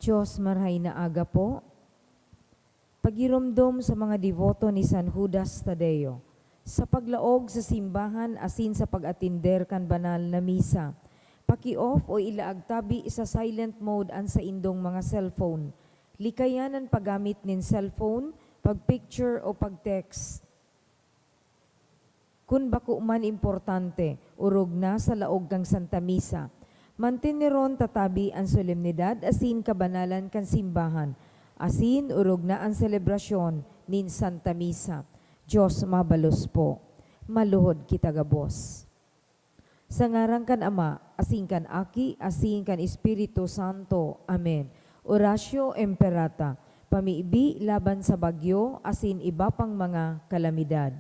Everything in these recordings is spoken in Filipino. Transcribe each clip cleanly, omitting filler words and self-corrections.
Diyos marhay na aga po, pagiromdom sa mga devoto ni San Judas Tadeo, sa paglaog sa simbahan asin sa pag-atinder kan banal na misa, paki-off o ilaag tabi sa silent mode an sa indong mga cellphone, likayanan paggamit nin cellphone, pag-picture o pag-text. Kun bako man importante, urog na sa laog kang Santa Misa. Mantiniron tatabi ang solemnidad asin kabanalan kan simbahan. Asin urog na ang selebrasyon nin Santa Misa. Diyos mabalos po. Maluhod kita gabos. Sa ngarang kan Ama, asin kan Aki, asin kan Espiritu Santo. Amen. Oratio Imperata. Pamiibi laban sa bagyo, asin iba pang mga kalamidad.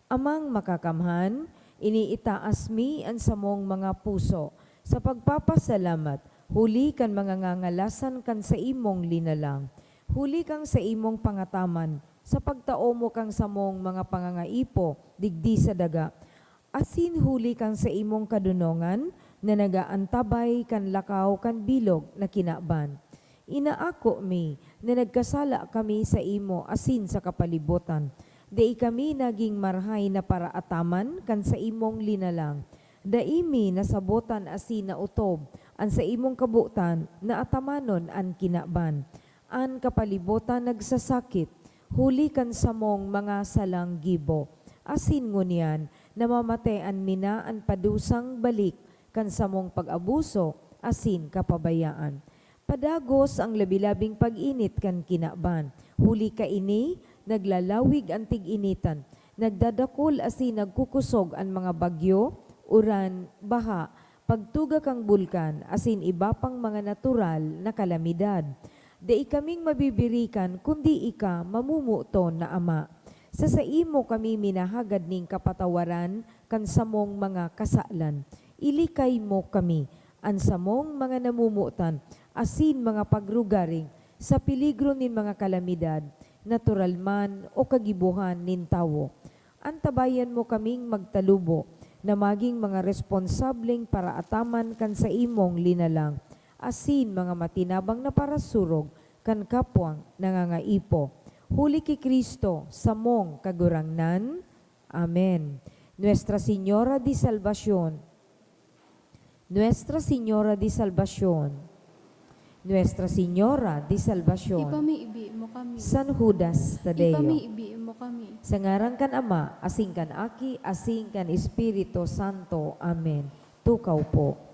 Amang makakamhan, iniitaas mi ang samong mga puso sa pagpapasalamat, huli kan mga ngangalasan kan sa imong linalang, huli kang sa imong pangataman, sa pagtao mo kang samong mga pangangaipo, digdi sa daga, asin huli kang sa imong kadunongan, na nagaantabay kan lakaw kan bilog na kinaban. Inaako mi, na nagkasala kami sa imo asin sa kapalibutan, Dai kami naging marhay na paraataman kan sa imong linalang. Daimi nasabotan asin na utob, an sa imong kabutan na atamanon an kinaban. An kapalibutan nagsasakit, huli kan samong mga salang gibo. Asin ngunyan, namamatean mina an padusang balik kan samong pag-abuso, asin kapabayaan. Padagos ang labilabing pag-init kan kinaban. Huli ka ini, naglalawig ang tig-initan, nagdadakol asin nagkukusog ang mga bagyo, uran, baha, pagtuga kang bulkan, asin iba pang mga natural na kalamidad. Dai kaming mabibirikan, kundi ika mamumuton na Ama. Sa imo kami minahagad ning kapatawaran, kan samong mga kasalan. Ilikay mo kami, ang samong mga namumutan, asin mga pagrugaring, sa peligro nin mga kalamidad, natural man o kagibuhan nin tawo. Antabayan mo kaming magtalubo na maging mga responsableng para ataman kan sa imong linalang, asin mga matinabang na parasurog kan kapwang nangangaipo. Huli ki Kristo samong kagurangnan. Amen. Nuestra Señora de Salvación, Nuestra Señora de Salvación, Nuestra Señora de Salvación, Ipamiibi mo kami. San Judas Tadeo, Ipamiibi mo kami. sa ngaran kan Ama, asing kan Aki, asing kan Espiritu Santo. Amen. Tukaw po.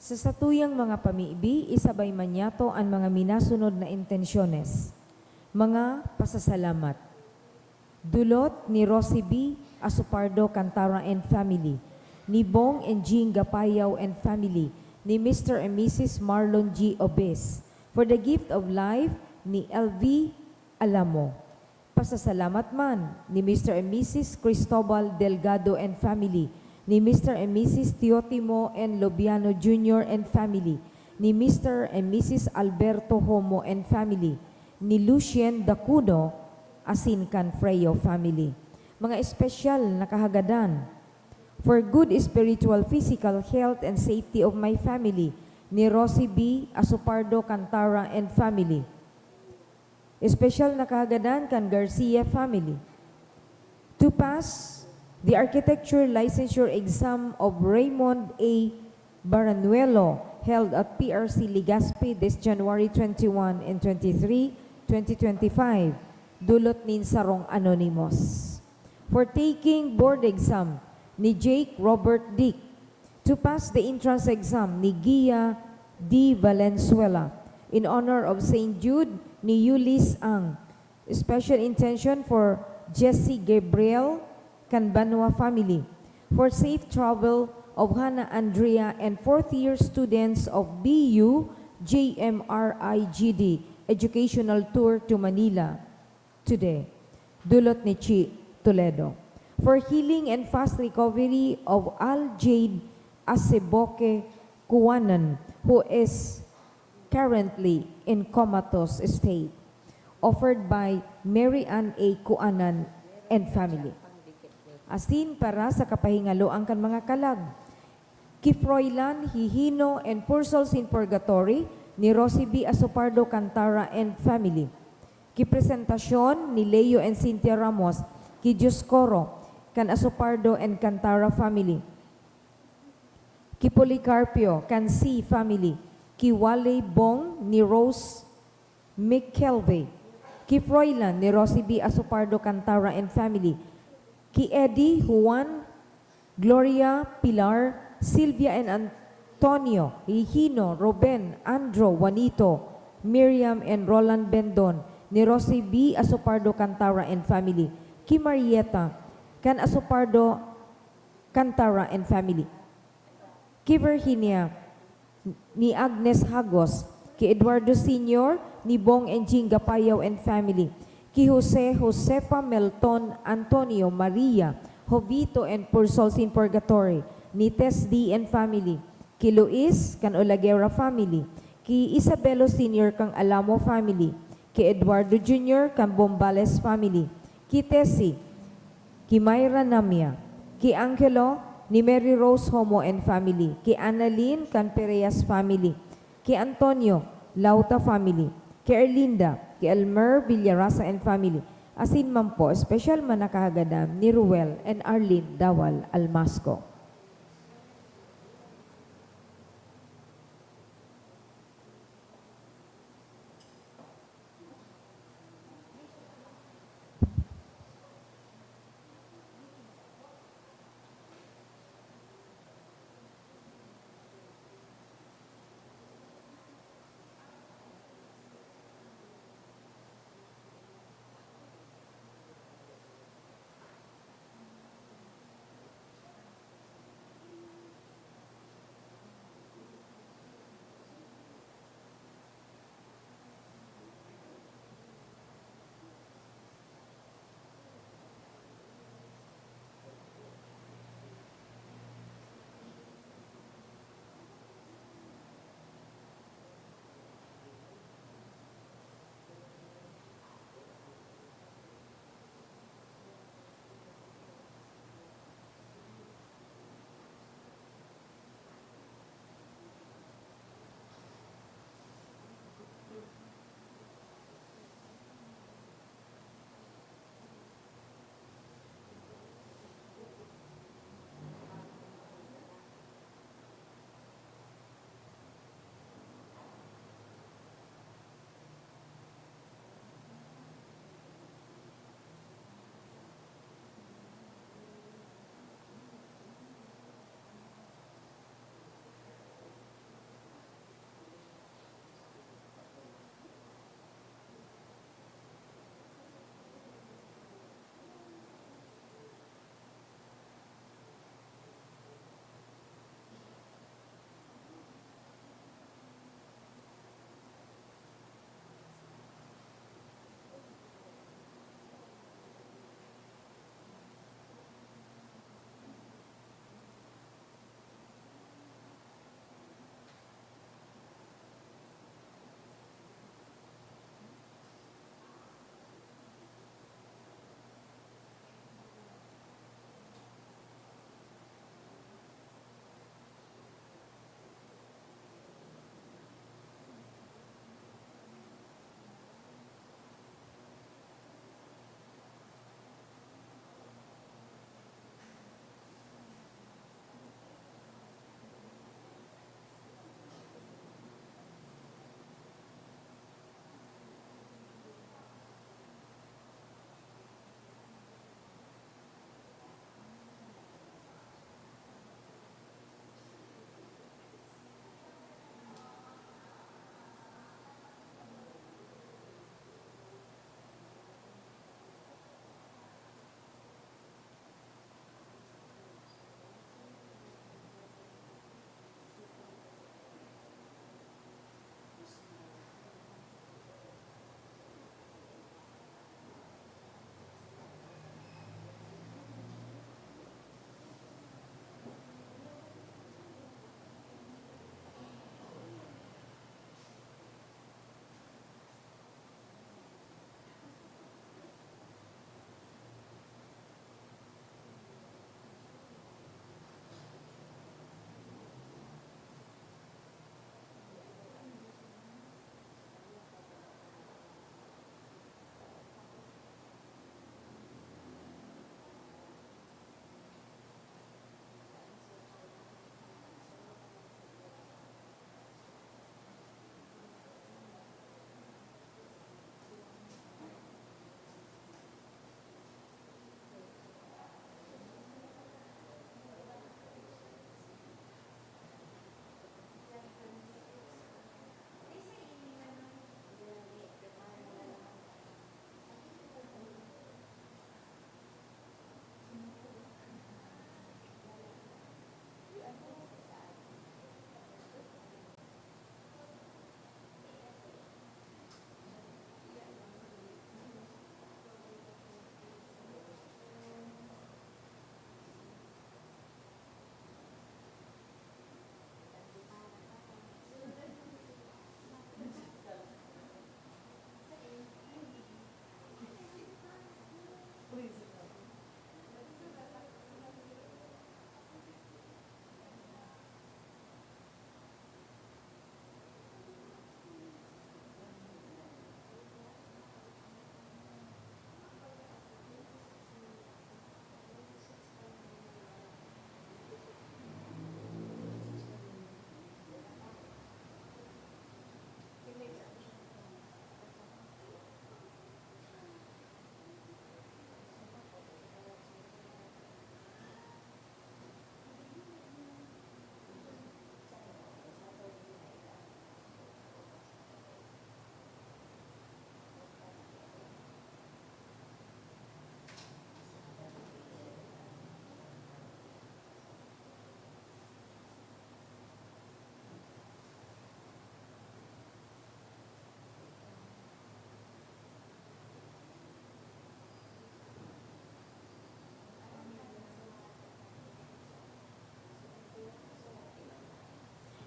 Sa satuyang mga pamiibi, isabay manyato ang mga minasunod na intensyones. Mga pasasalamat. Dulot ni Rosie B. Asupardo Cantara and Family, ni Bong and Jean Gapayaw and Family, ni Mr. and Mrs. Marlon G. Obes, for the gift of life ni LV Alamo. Pasasalamat man ni Mr. and Mrs. Cristobal Delgado and Family, ni Mr. and Mrs. Teotimo and Lobiano Jr. and Family, ni Mr. and Mrs. Alberto Homo and Family, ni Lucien Dacudo, asin kan Freyo Family. Mga espesyal na kahagadan, for good spiritual, physical health and safety of my family, ni Rosie B. Asupardo Cantara and Family. Espesyal na kahagadan kan Garcia Family. To pass the architecture licensure exam of Raymond A. Baranuelo, held at PRC Legazpi this January 21 and 23, 2025, dulot nin sarong anonymous. For taking board exam ni Jake Robert Dick. To pass the entrance exam ni Gia D. Valenzuela. In honor of St. Jude ni Yulis Ang. Special intention for Jesse Gabriel Canbanua family. For safe travel of Hannah Andrea and fourth-year students of BU JMRIGD Educational Tour to Manila today. Dulot ni Chi Toledo. For healing and fast recovery of Al Jade Aseboke Kuwanan, who is currently in comatose state. Offered by Mary Ann A. Kuanan and family. Asin para sa kapahingaloan kan mga kalag. Kifroylan, Hihino, and Poor Souls in Purgatory ni Rosie B. Asopardo Cantara and family. Kipresentasyon ni Leo and Cynthia Ramos, ki Dioscoro, kan Asopardo and Cantara family. Ki Policarpio, kan C family. Ki Wale Bong ni Rose McKelvey. Ki Froylan ni Rosie B. Asopardo Cantara and family. Ki Eddie, Juan, Gloria, Pilar, Sylvia and Antonio, Hihino, Ruben, Andro, Juanito, Miriam and Roland Bendon ni Rosie B. Asopardo Cantara and family. Ki Marieta, kan Asopardo Cantara and family. Ki Virginia, ni Agnes Hagos. Ki Eduardo Sr., ni Bong and Jing Gapayaw and family. Ki Jose, Josefa Melton, Antonio, Maria, Jovito and Poor Souls in Purgatory, ni Tess D. and family. Ki Luis, kan Olaguera family. Ki Isabelo Sr., kang Alamo family. Ki Eduardo Jr., kang Bombales family. Ki Tessie, ki Myra Namia. Ki Angelo, ni Mary Rose Homo and family. Ki Annalyn, kan Pereas family. Ki Antonio, Lauta family. Ki Erlinda, ki Elmer Villarasa and family. Asin man po, special man nakahagadam ni Ruel and Arlene Dawal Almasco.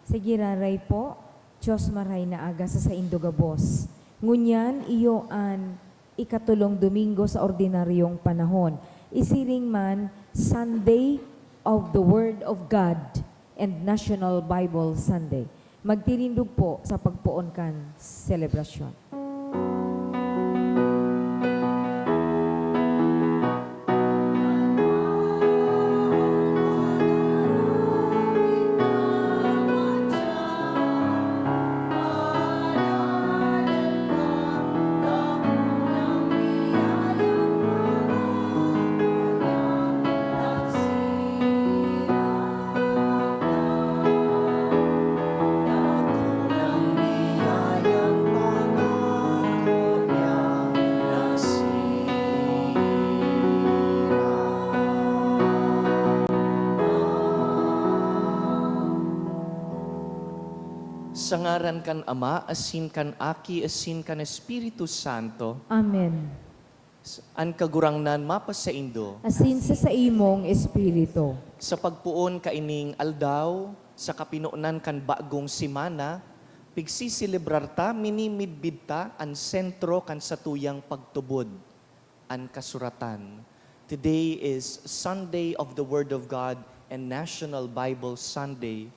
Sige raray po, Diyos maray na aga sa indogabos. Ngunyan iyo an ikatulong Domingo sa ordinaryong panahon. Isiring man Sunday of the Word of God and National Bible Sunday. Magtirindog po sa pagpuon kan selebrasyon. Sa ngaran kan Ama, asin kan Aki, asin kan Espiritu Santo, Amen. an kagurangnan mapa sa Indo, Asin sa imong espiritu. sa pagpuon kaining aldaw, sa kapinuunan kan bagong simana, pigsisilibrar ta, minimidbid ta, an sentro kan satuyang pagtubod, an kasuratan. Today is Sunday of the Word of God and National Bible Sunday.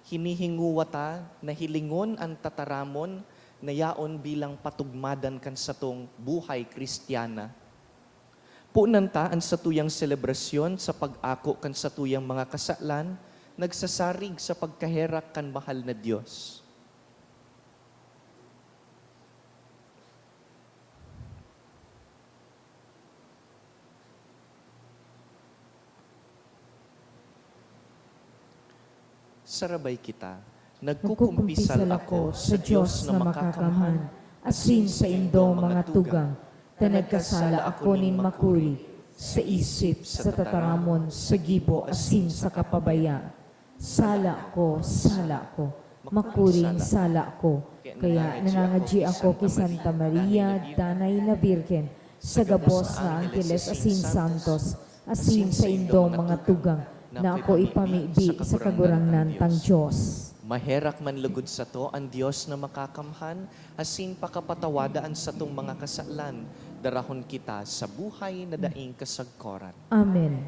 Hinihinguwata na hilingon ang tataramon na yaon bilang patugmadan kan satong buhay Kristiyana. Punan ta ang satuyang selebrasyon sa pag-ako kan satuyang mga kasalan, nagsasarig sa pagkaherak kan mahal na Diyos. Sarabay kita, nagkukumpisal ako sa Diyos na makakamhan, asin sa indo mga tugang, na nagkasala ako nin makuri, sa isip, sa tataramon, sa gibo, asin sa kapabaya. Sala ko, makuring sala ko, kaya nangangadji ako kay Santa Maria, Danay na Birhen, sa gabos na Angeles asin Santos, asin sa indo mga tugang, na ako ipamibi sa kagurangnan tang Diyos. Maherak man lugod sa to ang Diyos na makakamhan, asin pakapatawadaan sa tong mga kasalan, darahon kita sa buhay na daing kasagkoran. Amen.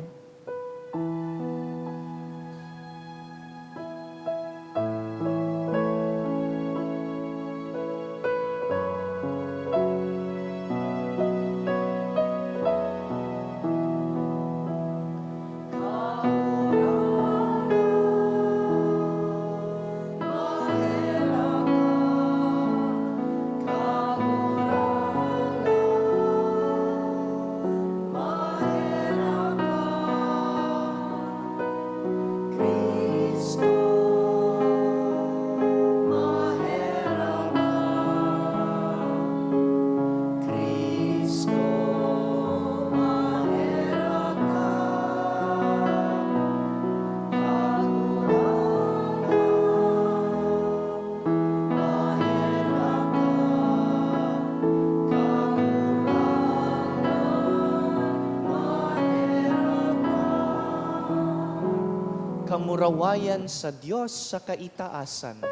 Kamurawayan sa Diyos sa kaitaasan.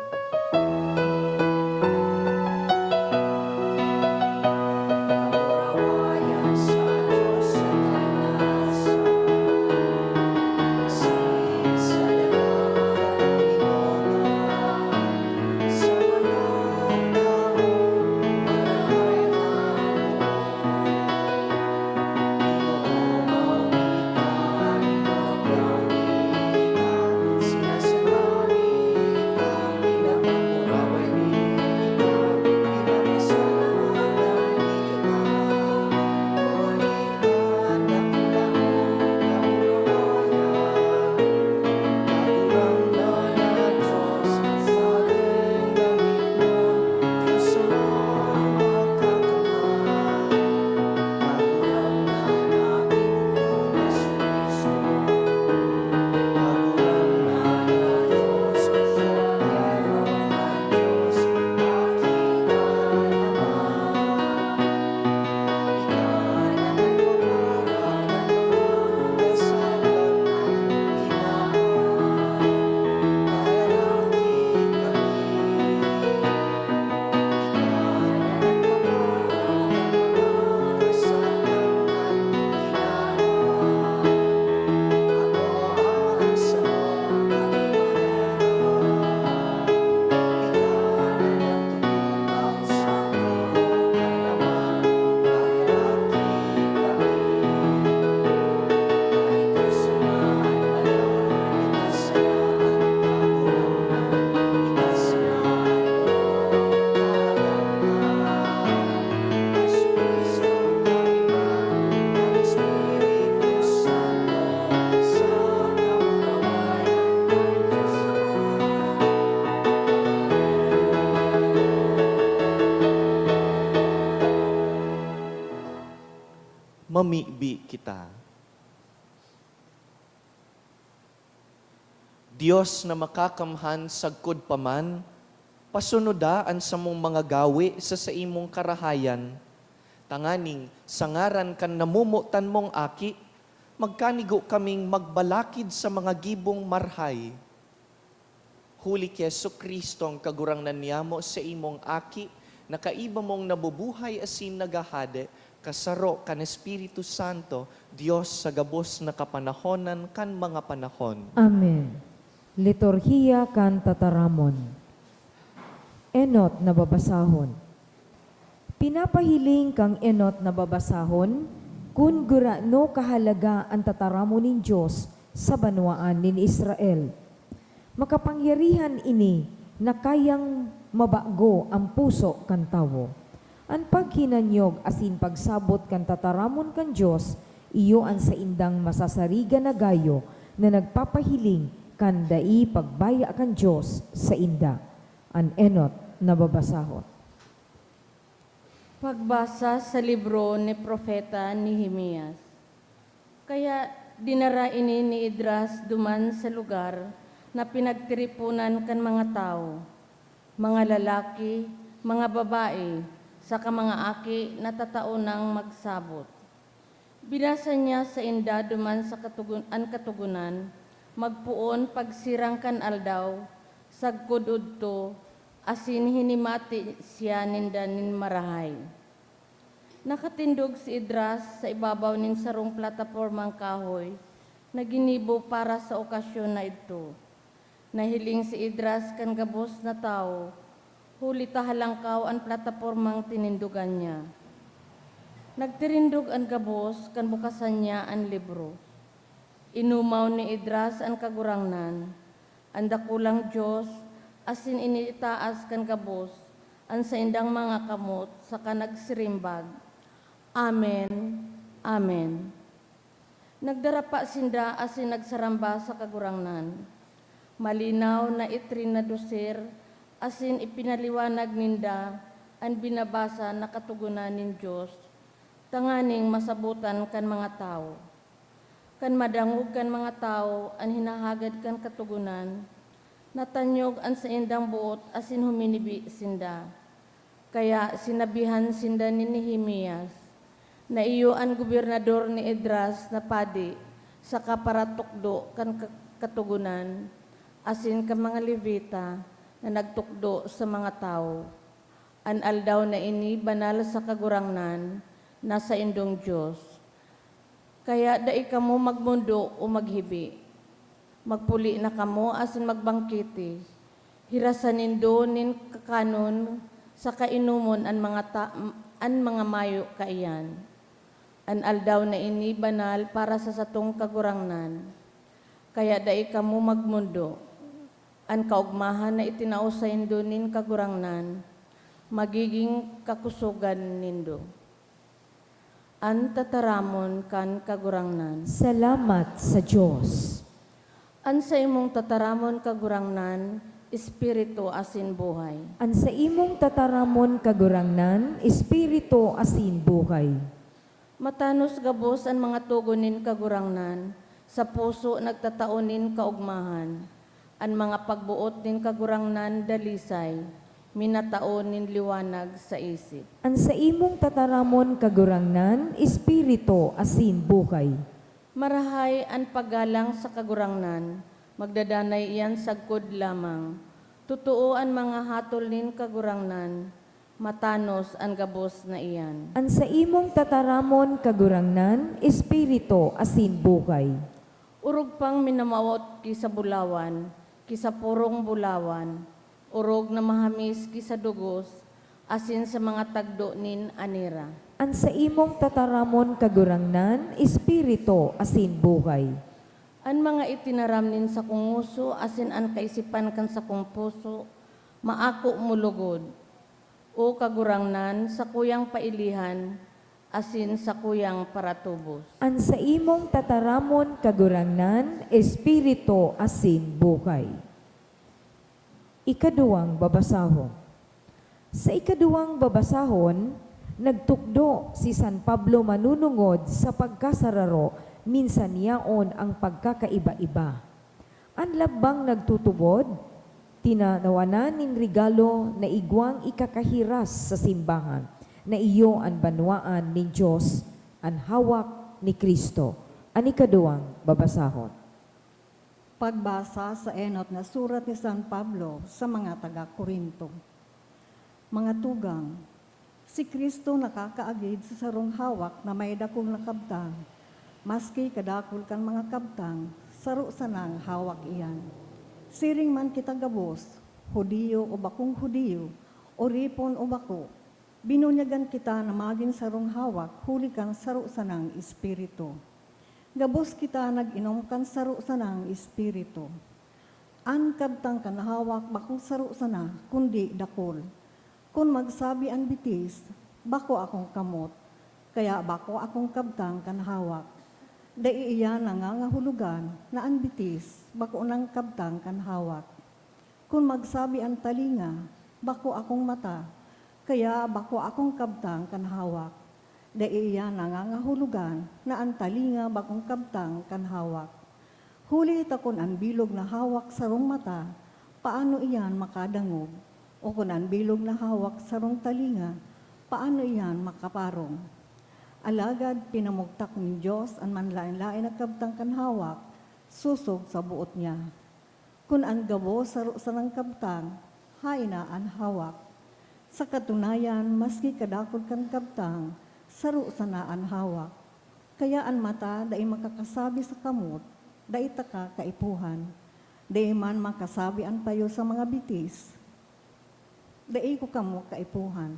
mamibi kita. Dios na makakamhan sagkod paman, pasunodaan sa mong mga gawi sa imong karahayan. Tanganing, sangaran kan namumutan mong aki, magkanigo kaming magbalakid sa mga gibong marhay. Huli kay Jesucristo ang kagurangnan niyamo sa imong aki, na kaiba mong nabubuhay asin nagahade, kasaro kan Espiritu Santo, Dios sa gabos na kapanahonan kan mga panahon. Amen. Liturhiya kan tataramon. Enot na babasahon. Pinapahiling kang enot na babasahon, kun gurano kahalaga ang tataramon nin Diyos sa banwaan nin Israel. Makapangyarihan ini na kayang mabago ang puso kan tawo. Ang paghinanyog asin pagsabot kan tataramon kan Diyos, iyo ang sa indang masasariga na gayo na nagpapahiling kan dai pagbaya kan Diyos sa inda. An enot na babasahon. Pagbasa sa libro ni Propeta Nehemias. Kaya dinara ini ni Idras duman sa lugar na pinagtiripunan kan mga tao, mga lalaki, mga babae, saka mga aki na tataunang magsabot. Binasa niya sa inda duman sa katugunan, magpuon pagsirang kan aldaw, sagkod udto, asin hinimati siya ninda nin marahay. Nakatindog si Idras sa ibabaw nin sarong platapormang kahoy na ginibo para sa okasyon na ito. Nahiling si Idras kan gabos na tao, huli tahalangkaw ang platapormang tinindugan niya. Nagtirindog ang gabos kan bukasan niya ang libro. Inumaw ni Idras ang kagurangnan, ang dakulang Diyos, asin initaas kan gabos, ang sa indang mga kamot, sa kanagsirimbag. Amen, Amen. Nagdarapa sinda asin nagsaramba sa kagurangnan. Malinaw na itrinadusir, asin ipinaliwanag ninda, ang binabasa na katugunan nin Diyos, tanganing masabutan kan mga tao. Kan madangog kan mga tao, ang hinahagad kan katugunan, natanyog ang sa indang buot asin huminibi sinda. Kaya sinabihan sinda ni Nehemias, na iyo ang gobernador ni Idras na padi sa kaparatukdo kan katugunan, asin ka mga Levita na nagtukdo sa mga tao. An aldaw na ini banal sa kagurangnan, nasa indong Diyos. Kaya dai kamo magmundo o maghibi. Magpuli na kamo asin magbangkiti. Hirasan nindo nin kakanon sa kainumon an mga mayo kaiyan. An aldaw na ini banal para sa satong kagurangnan. Kaya dai kamo magmundo. An kaugmahan na itinausa indo nin kagurangnan, magiging kakusugan nindo. An tataramon kan kagurangnan. Salamat sa Diyos. An sa imong tataramon kagurangnan, espiritu asin buhay. An sa imong tataramon kagurangnan, espiritu asin buhay. Matanos gabos ang mga tugunin kagurangnan, sa puso nagtataonin kaugmahan. An mga pagbuot nin kagurangnan dalisay, minataon nin liwanag sa isip. An sa imong tataramon kagurangnan, espiritu asin buhay. Marahay ang paggalang sa kagurangnan, magdadanay iyan sagkod lamang. Totoo ang mga hatol nin kagurangnan, matanos ang gabos na iyan. An sa imong tataramon kagurangnan, espiritu asin buhay. Urog pang minamawot ki sa bulawan, ki sa purong bulawan, urog na mahamis ki sa dugos, asin sa mga tagdo nin anira. An sa imong tataramon kagurangnan, espiritu asin buhay. An mga itinaram nin sa kunguso, asin an kaisipan kan sa kong puso, maako mulugod. O kagurangnan sa kuyang pailihan, asin sa kuyang paratubos. An sa imong tataramon kagurangnan, espiritu asin buhay. Ikaduwang babasahon. Sa ikaduwang babasahon, Nagtukdo si San Pablo manunungod sa pagkasararo, minsan yaon ang pagkakaiba-iba. Ang labang nagtutubod, tinanawanan ning regalo na igwang ikakahiras sa simbahan, na iyo ang banwaan ni Diyos, ang hawak ni Kristo. Ang ikaduwang babasahon. Pagbasa sa enot na surat ni San Pablo sa mga taga-Korinto. Mga tugang, si Kristo nakakaagid sa sarong hawak na may dakong nakabtang, maski kadakol kan mga kabtang, saro sanang hawak iyan. Siring man kita gabos, Hudiyo o bakong Hudiyo, o ripon o bako, binunyagan kita na maging sarong hawak, huli kang saro sanang espiritu. Gabos kita nag-inom kan saro sanang espiritu. An kabtang kan hawak bakong saro sana, kundi dakol. Kung magsabi ang bitis, bako akong kamot, kaya bako akong kabtang kan hawak. Dai iya nangangahulugan na ang bitis, bako ng kabtang kan hawak. Kung magsabi ang talinga, bako akong mata, kaya bako akong kabtang kan hawak. Dai iya nangangahulugan na ang talinga bakong kabtang kan hawak. Huli takon ang bilog na hawak sarong mata, paano iyan makadangog? O kung ang bilog na hawak sarong talinga, paano iyan makaparong? Alagad pinamugtak ni Diyos ang manlain-lain na kabtang kan hawak, susog sa buot niya. Kung ang gabo saro sanang kabtang, haina ang hawak. Sa katunayan, maski kadakod kan kabtang, saro sana ang hawak. Kaya ang mata dai makakasabi sa kamot, dai taka kaipuhan. Dai man makasabi ang payo sa mga bitis, dai ko kamo kaipuhan.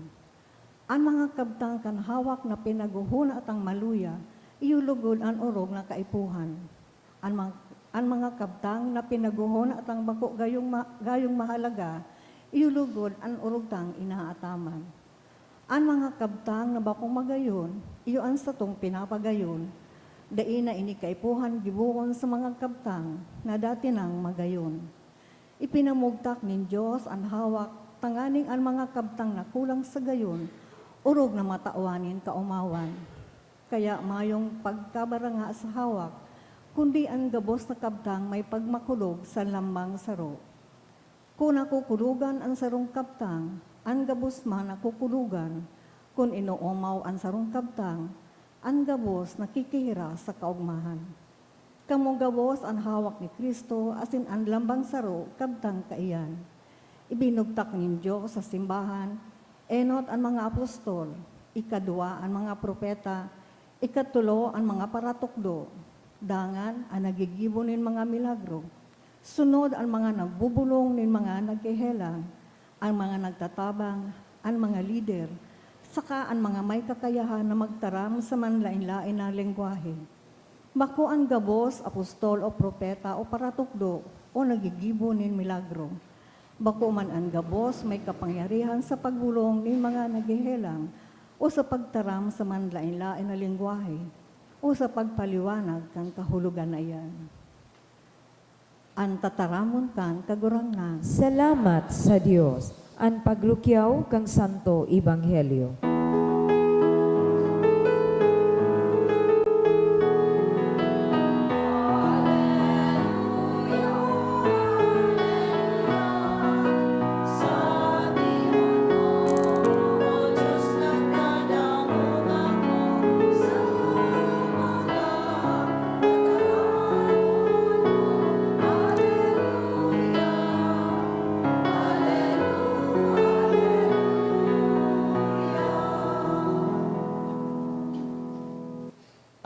Ang mga kabtang kan hawak na pinaguhuna at ang maluya, iulugod ang orog na kaipuhan. Ang mga kabtang na pinaguhuna at ang bako gayong mahalaga, iulugod ang orog tang inaataman. Ang mga kabtang na bakong magayon, iyo ang satong pinapagayon, dai na ini kaipuhan gibuon sa mga kabtang na dati nang magayon. Ipinamugtak ni Diyos ang hawak, tanganing ang mga kabtang na kulang sa gayon, urog na matauanin kaumawan. Kaya mayong pagkabaranga sa hawak, kundi ang gabos na kabtang may pagmakulog sa lambang saro. Kung nakukulugan ang sarong kabtang, ang gabos man nakukulugan. Kung inuumaw ang sarong kabtang, ang gabos nakikihira sa kaugmahan. Kamo gabos ang hawak ni Kristo, asin ang lambang saro, kabtang kaiyan. Ibinugtak ni Diyos sa simbahan, enot ang mga apostol, ikadua ang mga propeta, ikatulo ang mga paratukdo, dangan ang nagigibonin mga milagro, sunod ang mga nagbubulong nin mga nagkehelang, ang mga nagtatabang, ang mga lider, saka ang mga may kakayahan na magtaram sa manlain-lain na lengguwahe. Bako ang gabos, apostol o propeta o paratukdo o nagigibonin milagro. Bako man ang gabos may kapangyarihan sa pagbulong ng mga naghihelang o sa pagtaram sa manlain-lain na lengguwahe o sa pagpaliwanag kang kahulugan na iyan. Ang tataramon kang kagurangnan. Salamat sa Dios. Ang paglukyaw kang Santo Ebanghelyo.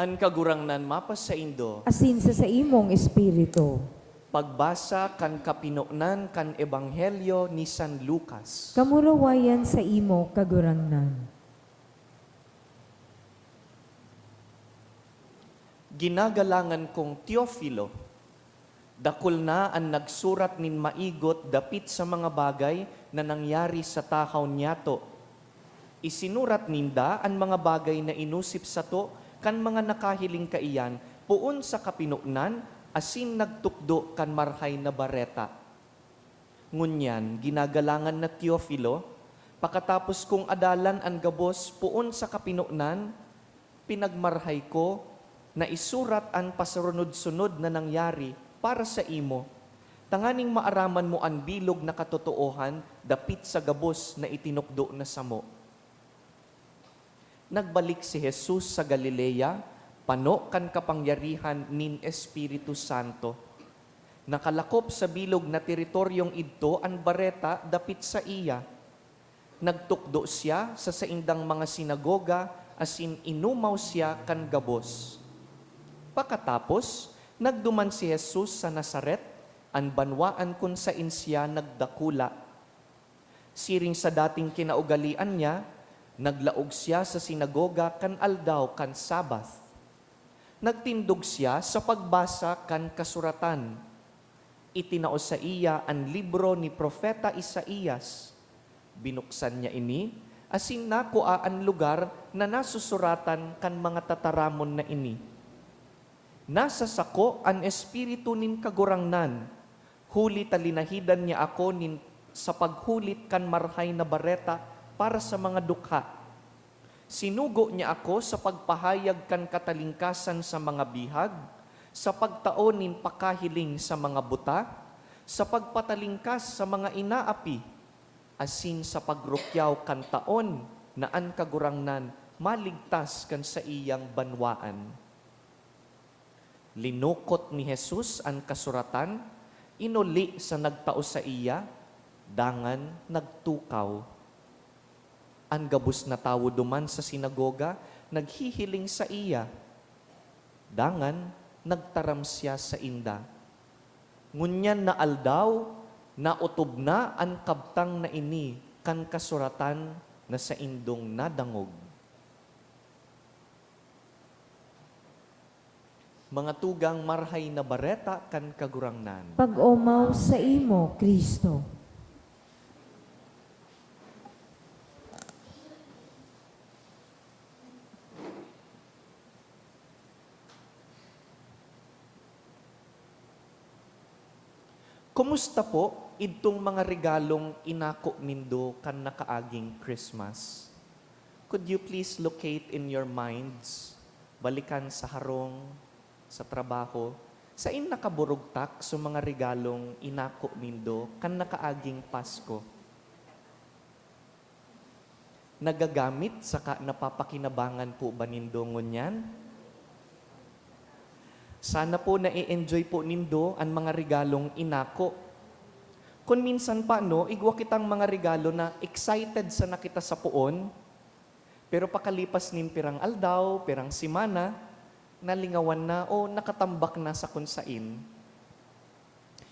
An kagurangnan mapas sa Indo, Asin sa imong espiritu. pagbasa kan kapinunan kan Ebanghelyo ni San Lucas. Kamurawayan sa imo kagurangnan. Ginagalangan kong Teofilo, dakol na ang nagsurat nin maigot dapit sa mga bagay na nangyari sa tahaw niyato. Isinurat ninda ang mga bagay na inusip sa to kan mga nakahiling kaiyan, puon sa kapinunan, asin nagtukdo kan marhay na bareta. Ngunyan, ginagalangan na Teofilo, Pakatapos kong adalan ang gabos puon sa kapinunan, pinagmarhay ko na isurat ang pasarunod-sunod na nangyari para sa imo. Tanganing maaraman mo ang bilog na katotoohan dapit sa gabos na itinukdo na samo. Nagbalik si Jesus sa Galilea, pano kan kapangyarihan nin Espiritu Santo. Nakalakop sa bilog na teritoryong idto ang bareta dapit sa iya. Nagtukdo siya sa saindang mga sinagoga, asin inumaw siya kan gabos. Pakatapos, nagduman si Jesus sa Nazaret, ang banwaan kung sain siya nagdakula. Siring sa dating kinaugalian niya, naglaog siya sa sinagoga kan aldaw kan Sabath. Nagtindog siya sa pagbasa kan kasuratan. Itinao sa iya ang libro ni Propeta Isaías. Binuksan niya ini, asin nakuha ang lugar na nasusuratan kan mga tataramon na ini. Nasa sako ang espiritu nin kagurangnan, huli talinahidan niya ako nin sa paghulit kan marhay na bareta para sa mga dukha. Sinugo niya ako sa pagpahayag kan katalingkasan sa mga bihag, sa pagtaon nin pakahiling sa mga buta, sa pagpatalingkas sa mga inaapi, asin sa pagrukyaw kan taon na ang kagurangnan maligtas kan sa iyang banwaan. Linukot ni Jesus ang kasuratan, inuli sa nagtao sa iya, dangan nagtukaw. Ang gabos na tawo duman sa sinagoga, naghihiling sa iya. Dangan nagtaram siya sa inda. Ngunyan na aldaw, nautob na ang kabtang na ini kan kasuratan na sa indong nadangog. Mga tugang marhay na bareta kan kagurangnan. Pag-umaw sa imo, Kristo. Kumusta po itong mga regalong inako mindo kan nakaaging Christmas? Could you please locate in your minds, balikan sa harong, sa trabaho, sa in nakaburugtak sa mga regalong inako mindo kan nakaaging Pasko? Nagagamit sa napapakinabangan po ba nindo ngunyan? Sana po na-enjoy po nindo ang mga regalong inako. Kung minsan pa, no, igwa kitang mga regalo na excited sa nakita sa puon, pero pakalipas nin pirang aldaw, pirang simana, nalingawan na o nakatambak na sa kunsain.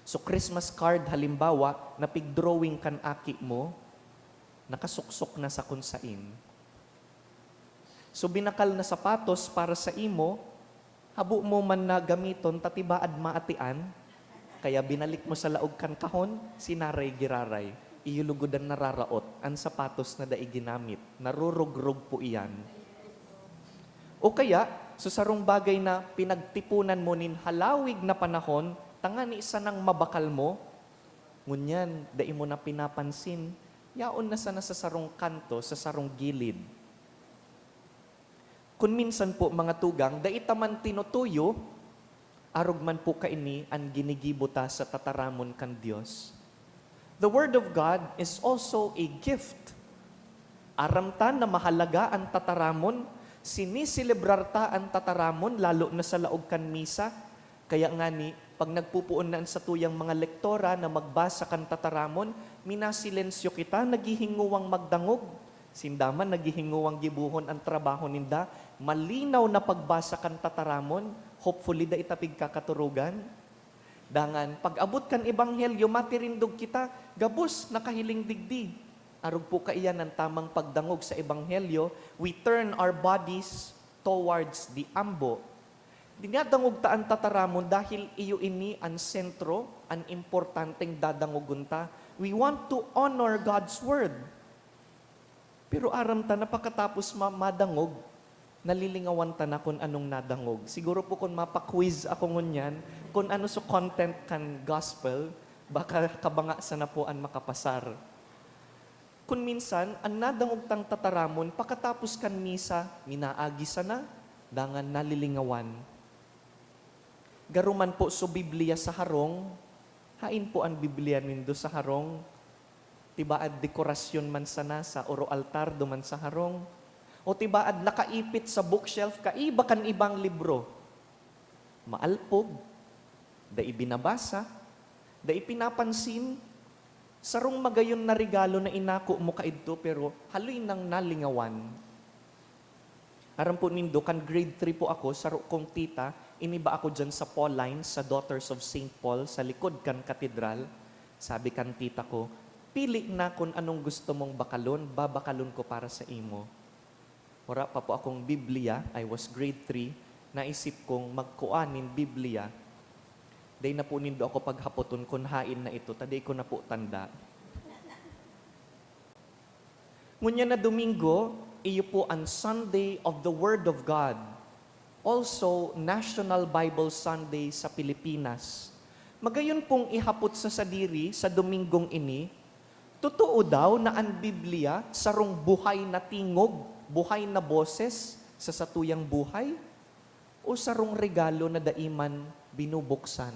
So Christmas card halimbawa, na pig-drawing kan aki mo, nakasuksok na sa kunsain. So binakal na sapatos para sa imo, habo mo man na gamiton, tatibaad maatian, kaya binalik mo sa laog kan kahon, sinaray giraray, iyulugodan nararaot, ang sapatos na daig ginamit, narurugrog po iyan. O kaya, so sarong bagay na pinagtipunan mo nin halawig na panahon, tangani isa nang mabakal mo, ngunyan, dai mo na pinapansin, yaon na sana sa sarong kanto, sa sarong gilid. Kung minsan po mga tugang, daita man tinutuyo, arog man po kaini ang ginigibuta sa tataramon kan Dios. The Word of God is also a gift. Aramtan na mahalaga ang tataramon, siniselebrarta ang tataramon, lalo na sa laog kan misa. Kaya nga ni, pag nagpupuon na sa tuyang mga lektora na magbasa kan tataramon, minasilensyo kita, naghihinguwang magdangog. Sindaman, naghihinguwang gibuhon ang trabaho ninda, malinaw na pagbasa kan tataramon, hopefully da itapig kakaturugan. Dangan, pag abot kan ebanghelyo, matirindog kita, gabos, nakahiling digdi. Arog po kaiyan ang tamang pagdangog sa ebanghelyo, we turn our bodies towards the ambo. Dinadangog ta ang tataramon dahil iyo ini ang sentro, ang importanteng dadangogunta. We want to honor God's Word. Pero aram ta, napakatapos madangog, nalilingawan ta na kung anong nadangog. Siguro po kung mapaquiz ako ngunyan, kung ano so content kan gospel, baka kabanga sana po ang makapasar. Kung minsan, ang nadangog tang tataramon, pakatapos kan misa, minaagi sana, dangan nalilingawan. Garuman po so Biblia sa harong, hain po ang Biblia nindo sa harong, tibaad dekorasyon man sana sa oro altar duman sa harong, o tibaad nakaipit sa bookshelf, kaiba kan ibang libro. Maalpog, da ibinabasa, da ipinapansin, sarong magayon na regalo na inako mo kaidto pero haloy nang nalingawan. Aram po nindo, kan grade 3 po ako, saro kong tita, iniba ako dyan sa Pauline, sa Daughters of St. Paul, sa likod kan katedral. Sabi kan tita ko, pili na kung anong gusto mong bakalon, babakalon ko para sa imo. Wala pa po akong Biblia, I was grade 3, naisip kong magkuanin Biblia. Day na po nindo ako paghapoton kung hain na ito, taday ko na po tanda. Ngunya na Domingo, iyo po ang Sunday of the Word of God. Also, National Bible Sunday sa Pilipinas. Magayon pong ihapot sa sadiri sa Domingong ini, totoo daw na ang Biblia sarong buhay na tingog, buhay na boses sa satuyang buhay, o sarong regalo na daiman binubuksan.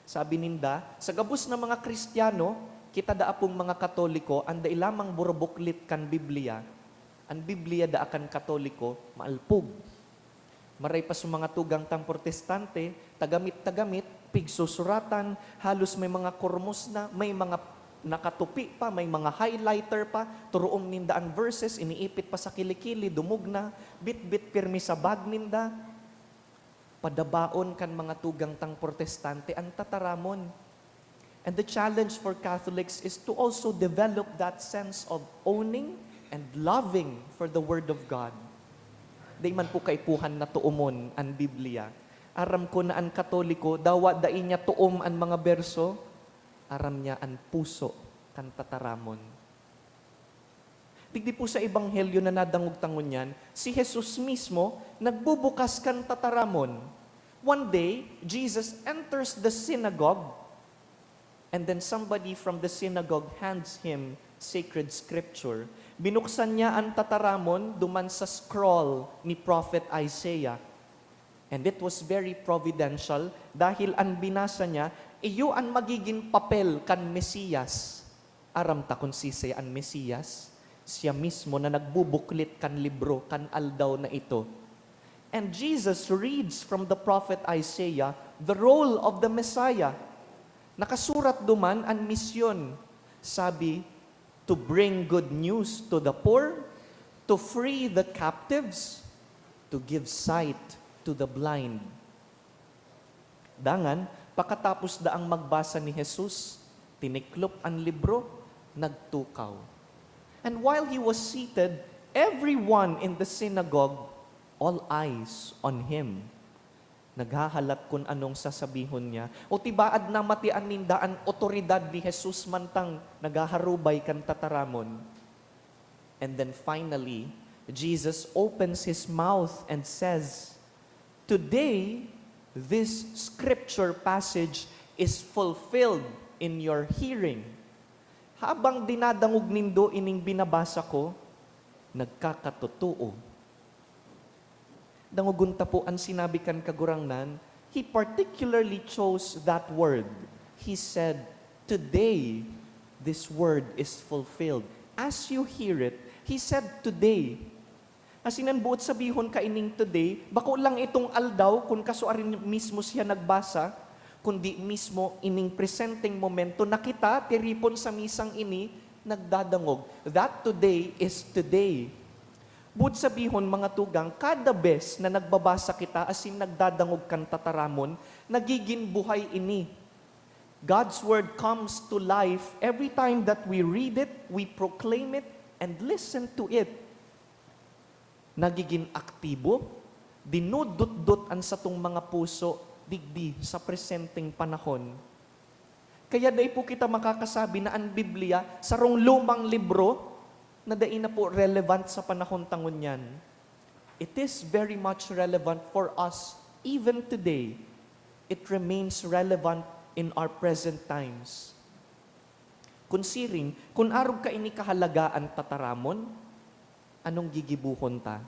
Sabi ninda, sa gabos na mga Kristiyano, kita daa pong mga Katoliko, ang dailamang burubuklit kan Biblia. Ang Biblia da akan Katoliko, maalpug. Maray pa sa mga tugang tang protestante, tagamit-tagamit, pigsusuratan, halos may mga kurmos na, may mga nakatupi pa, may mga highlighter pa, turuong ninda ang verses, iniipit pa sa kilikili, dumug na, bit-bit pirmi sa bag ninda. Padabaon kan mga tugang tang protestante ang tataramon. And the challenge for Catholics is to also develop that sense of owning and loving for the Word of God. Di man po kaipuhan na tuumon ang Biblia. Aram ko na ang Katoliko, dawa dai niya tuom ang mga berso, aram niya ang puso kan tataramon. Tigdi po sa Ebanghelyo na nadangog tangon yan, si Jesus mismo nagbubukas kan tataramon. One day, Jesus enters the synagogue and then somebody from the synagogue hands him sacred scripture. Binuksan niya ang tataramon duman sa scroll ni Prophet Isaiah. And it was very providential dahil ang binasa niya, iyo ang magiging papel kan Mesiyas. Aram ta kung sisay ang Mesiyas, siya mismo na nagbubuklit kan libro, kan aldaw na ito. And Jesus reads from the prophet Isaiah the role of the Messiah. Nakasurat duman ang misyon. Sabi, to bring good news to the poor, to free the captives, to give sight to the blind. Dangan, pakatapos daang magbasa ni Jesus, tiniklop ang libro, nagtukaw. And while he was seated, everyone in the synagogue, all eyes on him. Naghahalat kung anong sasabihon niya. O tibaad na matian ninda ang otoridad ni Jesus mantang naghaharubay kan tataramon. And then finally, Jesus opens his mouth and says, "Today, this scripture passage is fulfilled in your hearing." Habang dinadangog nindo ining binabasa ko, nagkakatotoo. Dangugunta po ang sinabi kan kagurangnan, he particularly chose that word. He said, today, this word is fulfilled. As you hear it, he said today. Asinan buot sabihon ka ining today, bako lang itong aldaw kung kasuarin mismo siya nagbasa, kundi mismo ining presenting momento na kita, tiripon sa misang ini, nagdadangog. That today is today. Buot sabihon mga tugang, kada bes na nagbabasa kita asin nagdadangog kan tataramon, nagiging buhay ini. God's word comes to life every time that we read it, we proclaim it, and listen to it. Nagiging aktibo, dinudot-dot ang satong mga puso, digdi sa presenteng panahon. Kaya dahil po kita makakasabi na ang Biblia, sarong lumang libro, na dai na po relevant sa panahon tangon yan. It is very much relevant for us even today. It remains relevant in our present times. Kunsiring, kun arog ka ini kahalagaan tataramon, anong gigibuhon ta?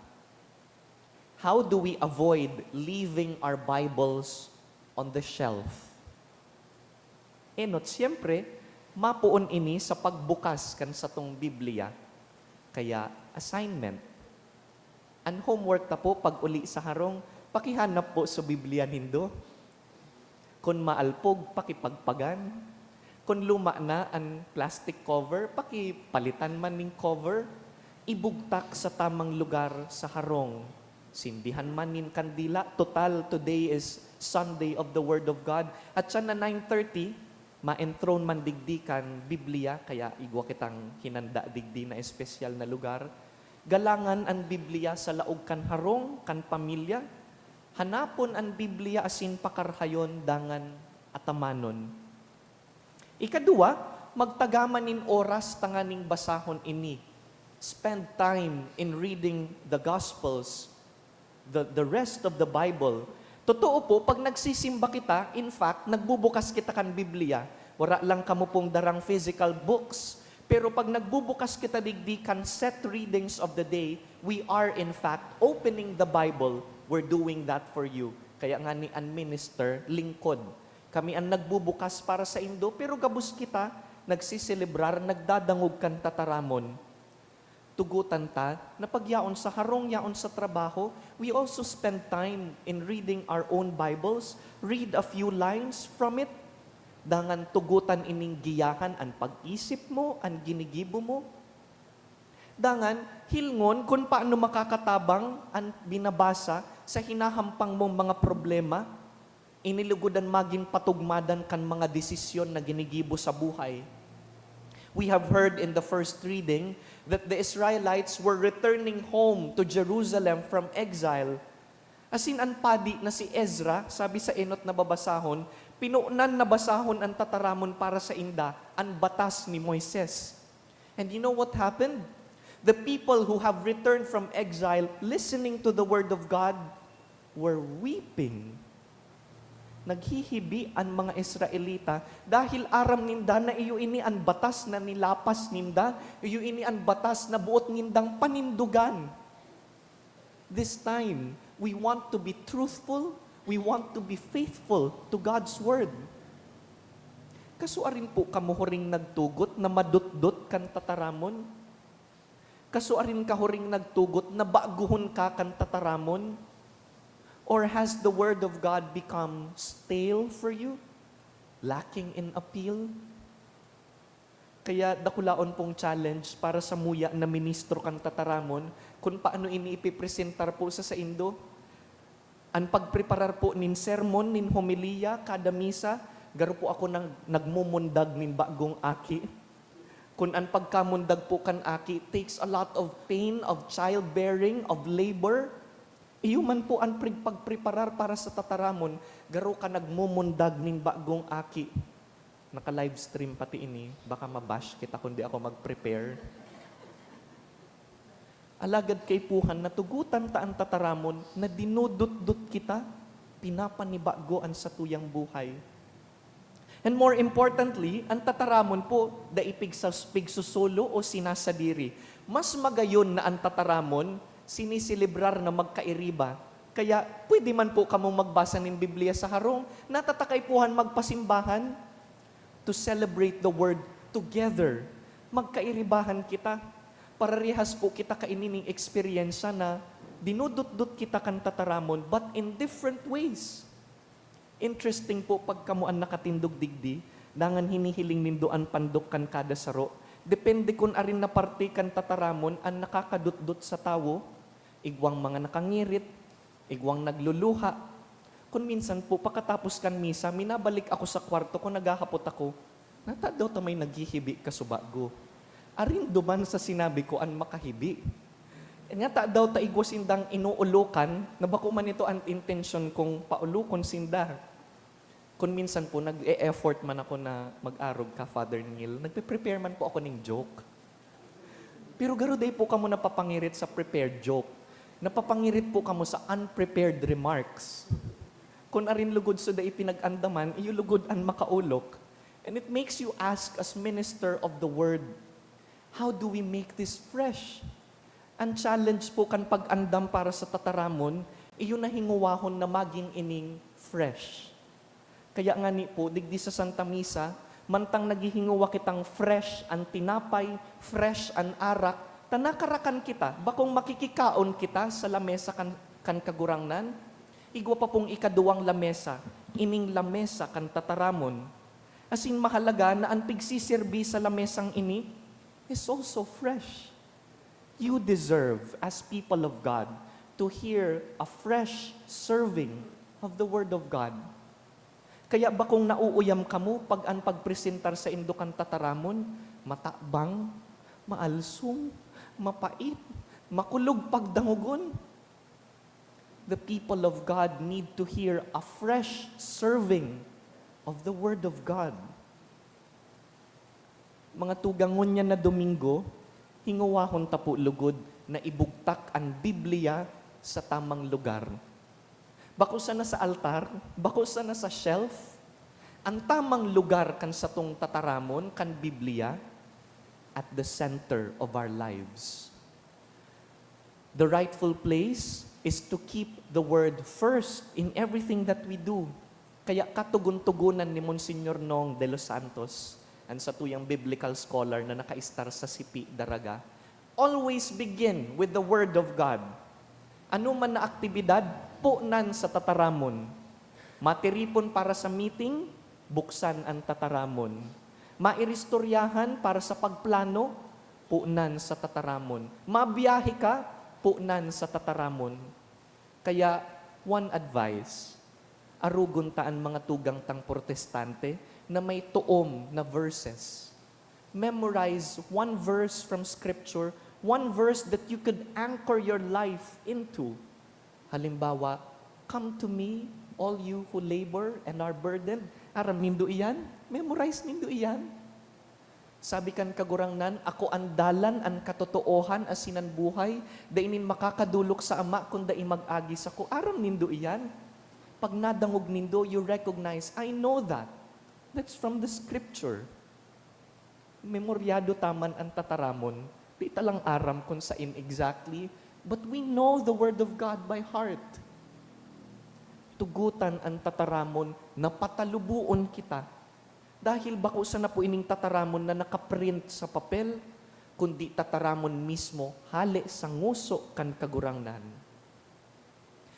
How do we avoid leaving our Bibles on the shelf? Enot, siyempre, mapuon ini sa pagbukas kan sa tong Biblia. Kaya, assignment. Ang homework ta po, pag uli sa harong, pakihanap po sa Biblia nindo. Kung maalpog, pakipagpagan. Kung luma na ang plastic cover, pakipalitan man ning cover. Ibugtak sa tamang lugar sa harong. Sindihan man nin kandila. Total, today is Sunday of the Word of God. At siya na 9:30, ma-enthrone man digdikan Biblia, kaya igwa kitang hinanda digdi na espesyal na lugar. Galangan ang Biblia sa laog kan harong, kan pamilya. Hanapon ang Biblia asin pakarhayon dangan atamanon. Ikadua, magtagaman nin oras tanganing basahon ini. Spend time in reading the Gospels, the rest of the Bible. Totoo po, pag nagsisimba kita, in fact, nagbubukas kita kan Biblia, wala lang kamo pong darang physical books. Pero pag nagbubukas kita digdi kan set readings of the day, we are in fact opening the Bible. We're doing that for you. Kaya nga ni an minister, lingkod. Kami ang nagbubukas para sa Indo, pero gabus kita, nagsiselebrar, nagdadangog kan tataramon. Tugutan ta, na pagyaon sa harong, yaon sa trabaho, we also spend time in reading our own Bibles, read a few lines from it, dangan tugutan ining giyahan ang pag-isip mo, ang ginigibo mo. Dangan, hilngon kung paano makakatabang ang binabasa sa hinahampang mong mga problema, inilugudan maging patugmadan kan mga desisyon na ginigibo sa buhay. We have heard in the first reading that the Israelites were returning home to Jerusalem from exile. As in, ang padi na si Ezra, sabi sa enot na babasahon, pinuunan na basahon ang tataramon para sa inda, ang batas ni Moises. And you know what happened? The people who have returned from exile, listening to the word of God, were weeping. Naghihibi ang mga Israelita dahil aram ninda na iyo ini ang batas na nilapas ninda, iyo ini ang batas na buot nindang panindugan. This time, we want to be truthful, we want to be faithful to God's Word. Kasuarin po kamuhuring nagtugot na madutdot kan tataramon? Kasuarin kahuring nagtugot na baguhon ka kan tataramon? Or has the Word of God become stale for you? Lacking in appeal? Kaya dakulaon pong challenge para sa muya na ministro kan tataramon kung paano iniipipresentar po sa Indo. Ang pagpreparar po nin sermon, nin homilia, kada misa, garo po ako nagmumundag nin bagong aki. Kung ang pagkamundag po kan aki takes a lot of pain, of childbearing, of labor, iyo man po ang pagpreparar para sa tataramon, garo ka nagmumundag ning bagong aki. Naka-livestream pati ini, baka mabash kita kundi ako mag-prepare. Alagad kay puhan, natugutan ta ang tataramon na dinudut-dut kita, pinapanibago ang sa tuyang buhay. And more importantly, ang tataramon po, daipig sa pigsusulo o sinasadiri. Mas magayon na ang tataramon, sinisilibrar na magkairiba. Kaya pwede man po kamong magbasa ng Biblia sa harong, natatakay puhan magpasimbahan to celebrate the Word together. Magkairibahan kita. Pararehas po kita kainining eksperyensya na dinudut-dut kita kan tataramon but in different ways. Interesting po pag kamuan nakatindog digdi, dangan hinihiling nindoan pandok kan kada saro. Depende kung arin na parte kan tataramon ang nakakadut-dut sa tawo, igwang mga nakangirit, igwang nagluluha. Kung minsan po, pagkatapos kan misa, minabalik ako sa kwarto ko, naghahapot ako, nata daw ta may naghihibi kasubago. Arin duman sa sinabi ko, an makahibi. Nga ta daw ta igwas indang inuulukan, na bako man ito ang intention kong paulukon sinda. Kung minsan po, nag-e-effort man ako na mag-arog ka, Father Neil, nagpe-prepare man po ako ng joke. Pero garo day po kamo napapangirit sa prepared joke. Napapangirit po kamo sa unprepared remarks. Kung arin lugod so da ipinag-andaman, iyo lugod an makaulok. And it makes you ask as minister of the word, how do we make this fresh? Ang challenge po kan pag-andam para sa tataramon, iyon na hinguwahon na maging ining fresh. Kaya nga ni po, digdi sa Santa Misa, mantang naghihinguwa kitang fresh ang tinapay, fresh ang arak, tanakarakan kita, bakong makikikaon kita sa lamesa kan kagurangnan, igwa pa pong ikaduwang lamesa, ining lamesa kan tataramon. Asin mahalaga na ang pigsisirbi sa lamesang ini is also fresh. You deserve, as people of God, to hear a fresh serving of the Word of God. Kaya ba kung nauuyam kamo pag ang pagpresentar sa Indukan Tataramon, matabang, maalsong, mapait, makulog pagdangugon? The people of God need to hear a fresh serving of the Word of God. Mga tugangon niya na Domingo, hinguwahon tapo lugod na ibugtak ang Biblia sa tamang lugar. Bako sana sa altar, bako sana sa shelf, ang tamang lugar kan sa tong tataramon, kan Biblia, at the center of our lives. The rightful place is to keep the Word first in everything that we do. Kaya katugon-tugunan ni Monsignor Nong de los Santos, ang satuyang biblical scholar na nakaistar sa Sipi, Daraga, always begin with the Word of God. Ano man na aktibidad, punan sa tataramon. Matiripon para sa meeting, buksan ang tataramon. Mairistoryahan para sa pagplano, punan sa tataramon. Mabiyahe ka, punan sa tataramon. Kaya, one advice, arugon taan mga tugang tang protestante na may tuom na verses. Memorize one verse from Scripture, one verse that you could anchor your life into. Halimbawa, come to me, all you who labor and are burdened. Aram nindo iyan, memorize nindo iyan. Sabi kan kagurangnan, ako ang dalan, ang katotoohan, asinan buhay, dainin makakadulok sa Ama, kung dai mag-agi sa ko. Aram nindo iyan. Pag nadangog nindo, you recognize, I know that. That's from the Scripture. Memoryado taman ang tataramon, di talang aram kung sain exactly, but we know the Word of God by heart. Tugutan ang tataramon na patalubuon kita. Dahil bako sa na po ining tataramon na nakaprint sa papel, kundi tataramon mismo, hali sa nguso kan kagurangnan.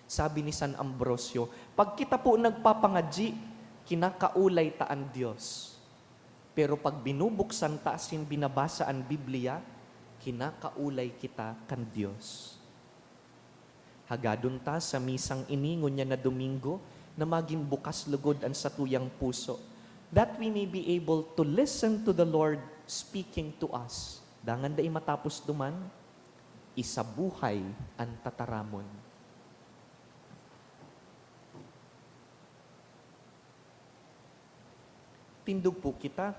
Sabi ni San Ambrosio, pag kita po nagpapangadji, kinakaulay ta ang Diyos. Pero pag binubuksan ta asin binabasa ang Biblia, kinakaulay kita kan Diyos. Hagadon ta sa misang iningon niya na Domingo na maging bukas lugod ang satuyang puso, that we may be able to listen to the Lord speaking to us. Dangan dai matapos duman, isabuhay ang tataramon. Tindog po kita,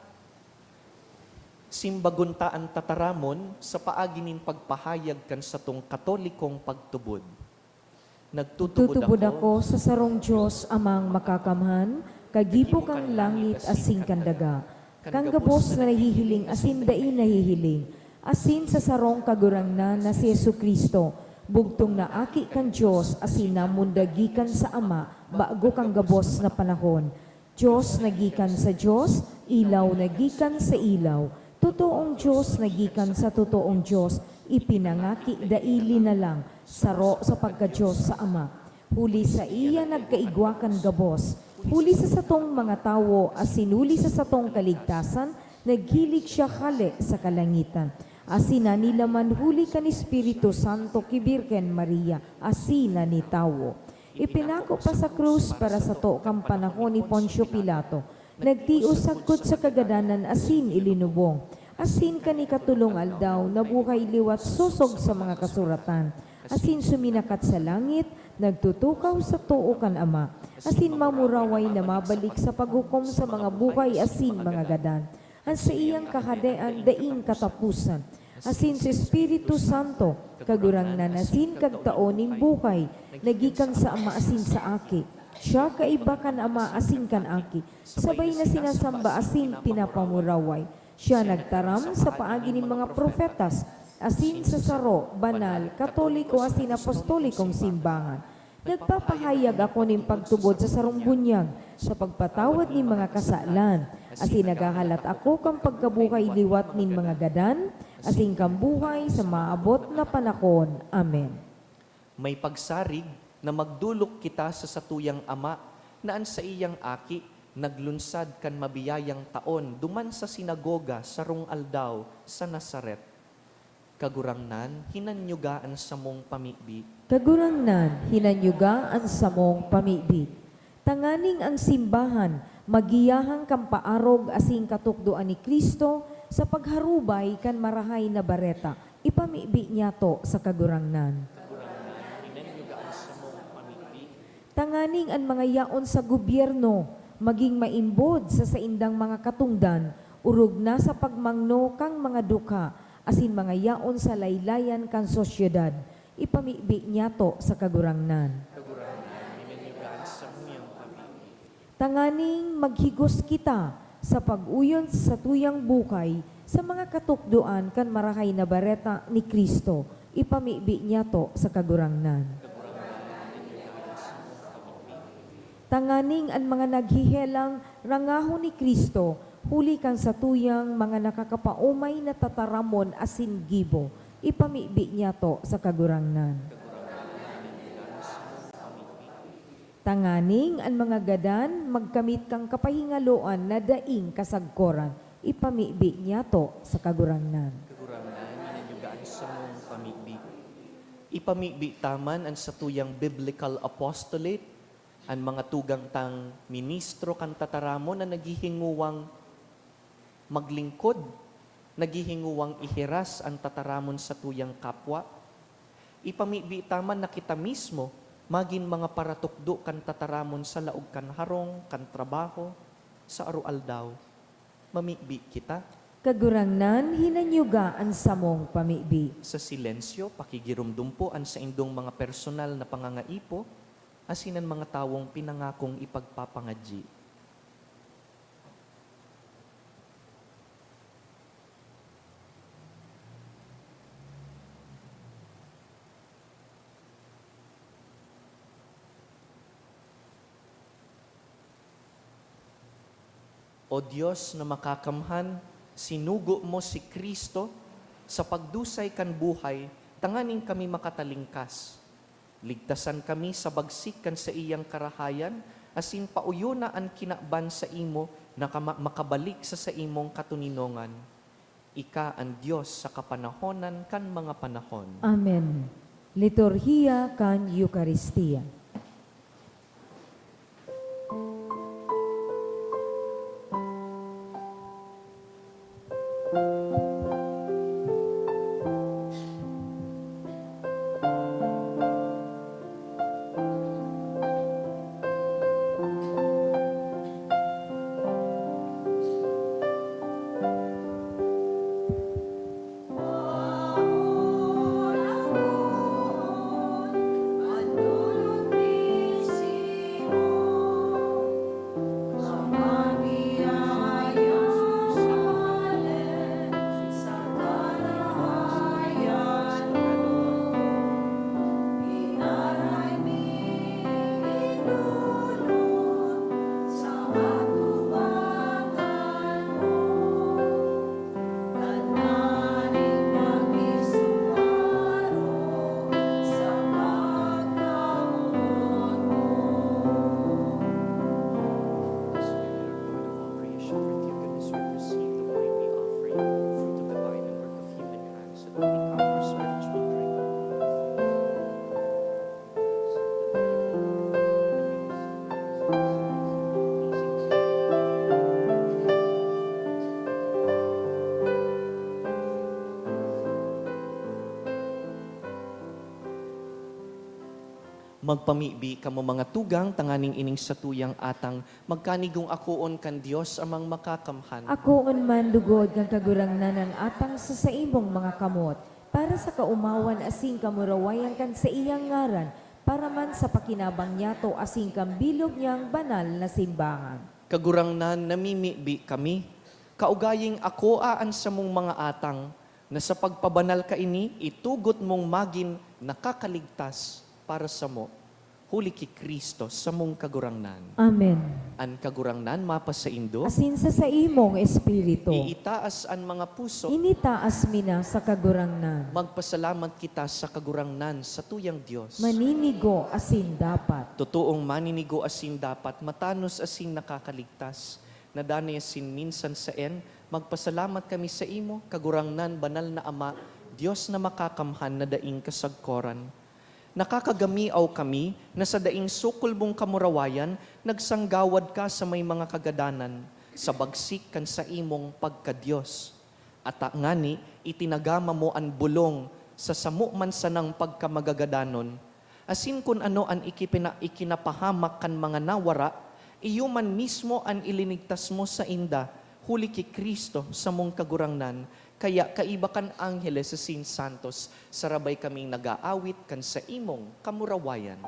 simbagunta ang tataramon sa paaginin pagpahayag kan sa tong katolikong pagtubod. Tutubod ako sa sarong Diyos amang makakamhan, kagipo kang langit asin kandaga. Kang gabos na nahihiling asin dai nahihiling. Asin sa sarong kagurangnan na si Jesucristo, bugtong na aki kang Diyos asin namundagikan sa Ama, bago kang gabos na panahon. Diyos nagikan sa Diyos, ilaw nagikan sa ilaw. Totoong Diyos nagikan sa totoong Diyos, ipinangaki daili na lang, saro sa pagka-Diyos sa Ama. Huli sa iya nagkaigwakan gabos, huli sa satong mga tawo, asinuli sa satong kaligtasan, naghilig siya kale sa kalangitan. Asina nila man huli kan Espiritu Santo kibirken Maria, asina ni tawo. Ipinako pa sa krus para sa to kang panahon ni Poncio Pilato. Nagtios sagkot sa kagadanan asin ilinubong. Asin kani katulong aldaw na buhay liwat susog sa mga kasuratan. Asin suminakat sa langit, nagtutukaw sa tuo kan Ama. Asin mamuraway na mabalik sa paghukom sa mga buhay asin mga gadan. Ang sa iyang kahadean daing katapusan. Asin sa Espiritu Santo, kagurang nanasin kag taoning buhay, nagikan sa Ama asin sa aki. Siya kaiba kan ama asing kan aki. Sabay na sinasamba asing pinapamuraway. Siya nagtaram sa paagi ni mga profetas, asin sa saro, banal, katoliko asin apostolikong simbahan. Nagpapahayag ako ning pagtubod sa sarong bunyag, sa pagpatawad ni mga kasalan, asin nagahalat ako kang pagkabuhay liwat nin mga gadan, asin kang buhay sa maabot na panahon. Amen. May pagsarig na magdulok kita sa satuyang ama, naan sa iyang aki, naglunsad kan mabiyayang taon, duman sa sinagoga, sarong aldaw, sa Nazaret. Kagurangnan, hinanyugaan sa mong pamibi, Kagurangnan, hinanyugaan sa mong pamibig. Tanganing ang simbahan, magiyahang kang paarog asing katukdoan ni Kristo sa pagharubay kan marahay na bareta. Ipamibi niya to sa kagurangnan. Tanganing ang mga yaon sa gobyerno, maging maimbod sa saindang mga katungdan, urog na sa pagmangno kang mga duka, asin mga yaon sa laylayan kan sosyedad. Ipamibi niya to sa kagurangnan. Tanganing maghigos kita sa pag-uyon sa tuyang bukay sa mga katukduan kan marahay na bareta ni Kristo. Ipamibi niya to sa kagurangnan. Tanganing ang mga naghihelang rangaho ni Kristo, huli kang sa tuyang mga nakakapaumay na tataramon asin gibo. Ipamibi niya to sa kagurangnan. Tanganing ang mga gadan, magkamit kang kapahingaloan na daing kasagkoran. Ipamibi niya to sa kagurangnan. kagurangnan, hinanyugaan sa mong pamibi. Ipamibi taman ang satuyang biblical apostolate, ang mga tugang tang ministro kan tataramon na naghihinguwang maglingkod, naghihinguwang ihiras ang tataramon sa tuyang kapwa. Ipamibi taman na kita mismo, maging mga paratukdo kan tataramon sa laog kan harong, kan trabaho, sa arualdaw. Mamibi kita. Kagurangnan, hinanyugaan sa mong pamibi. Sa silensyo, pakigirumdumpuan sa indong mga personal na pangangaipo, asinan mga tawong pinangakong ipagpapangadji. O Diyos na makakamhan, sinugo mo si Kristo sa pagdusay kan buhay, tanganing kami makatalingkas. Ligtasan kami sa bagsik kan sa iyang karahayan, asin pauyona ang kinaban sa imo na makabalik sa imong katuninongan. Ika ang Diyos sa kapanahonan kan mga panahon. Amen. Liturhiya kan Eucharistia. Magpamibi kamo mga tugang, tanganing ining satuyang atang, magkanigong akoon kan Diyos amang makakamhan. Ako man lugod kang kagurangnan ng atang sa saimong mga kamot, para sa kaumawan asing kamurawayan kan sa iyang ngaran, para man sa pakinabang niyato asing kambilog niyang banal na simbahan. Kagurangnan namimibi kami, kaugaying ako aan sa mong mga atang, na sa pagpabanal ka ini, itugot mong magin nakakaligtas para sa mo. Huli ki Kristo sa mong kagurangnan. Amen. An kagurangnan mapa sa indo, Asin sa imong espiritu, iitaas an mga puso, initaas mina sa kagurangnan. magpasalamat kita sa kagurangnan sa tuyang Diyos. Maninigo asin dapat. Totoong maninigo asin dapat, matanos asin nakakaligtas. Nadanay asin minsan sa magpasalamat kami sa imo, kagurangnan banal na Ama, Diyos na makakamhan na daing kasagkoran. Nakakagamiaw kami na sa daing sukol mong kamurawayan, nagsanggawad ka sa may mga kagadanan, sa bagsik kan sa imong pagkadiyos. At ngani, itinagama mo an bulong sa samu man sanang pagkamagagadanon. Asin kun ano an ikinapahamak kan mga nawara, iyo man mismo an ilinigtas mo sa inda, huli ki Kristo sa mong kagurangnan, kaya kaiba kan angheles sa Sin Santos, sarabay kaming nag-aawit kan sa imong kamurawayan.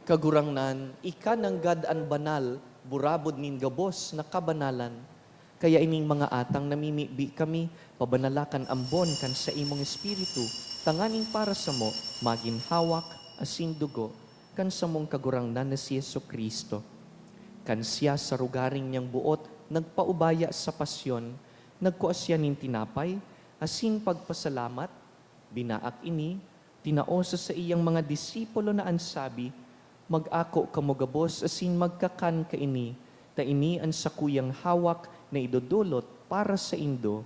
Kagurangnan, ika ng God-an banal, burabod nin gabos na kabanalan. Kaya ining mga atang namimibi kami, pabanalakan ambon kan sa imong espiritu, tanganing para sa mo, maging hawak, asin dugo, kan sa mong kagurangnan na si Yesu Kristo. Kan siya sa rugaring niyang buot, nagpaubaya sa pasyon, nagkuasya nin tinapay, asin pagpasalamat, binaak ini, tinaosa sa iyang mga disipulo na ansabi, mag-ako kamugabos asin magkakan ka ini, ta ini ang sakuyang hawak na idudulot para sa indo.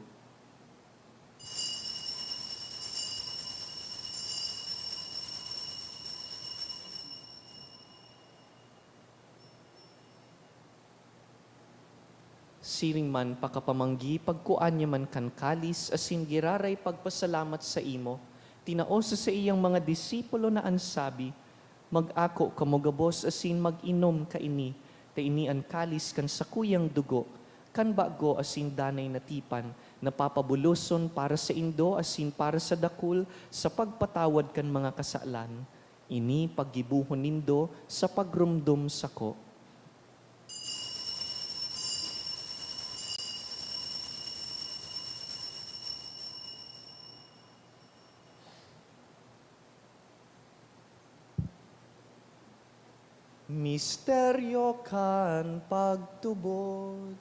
Siring man pakapamanggi, pagkuan niya man kan kalis, asin giraray pagpasalamat sa imo, tinaosa sa iyang mga disipulo na ansabi, mag-ako kamugabos asin mag-inom ka ini, ta ini ang kalis kan sakuyang dugo, kan bago asin danay natipan, napapabuloson para sa indo asin para sa dakul, sa pagpatawad kan mga kasalan, ini paggibuhon nindo sa pagrumdum sako. Misteryo kan pagtubod.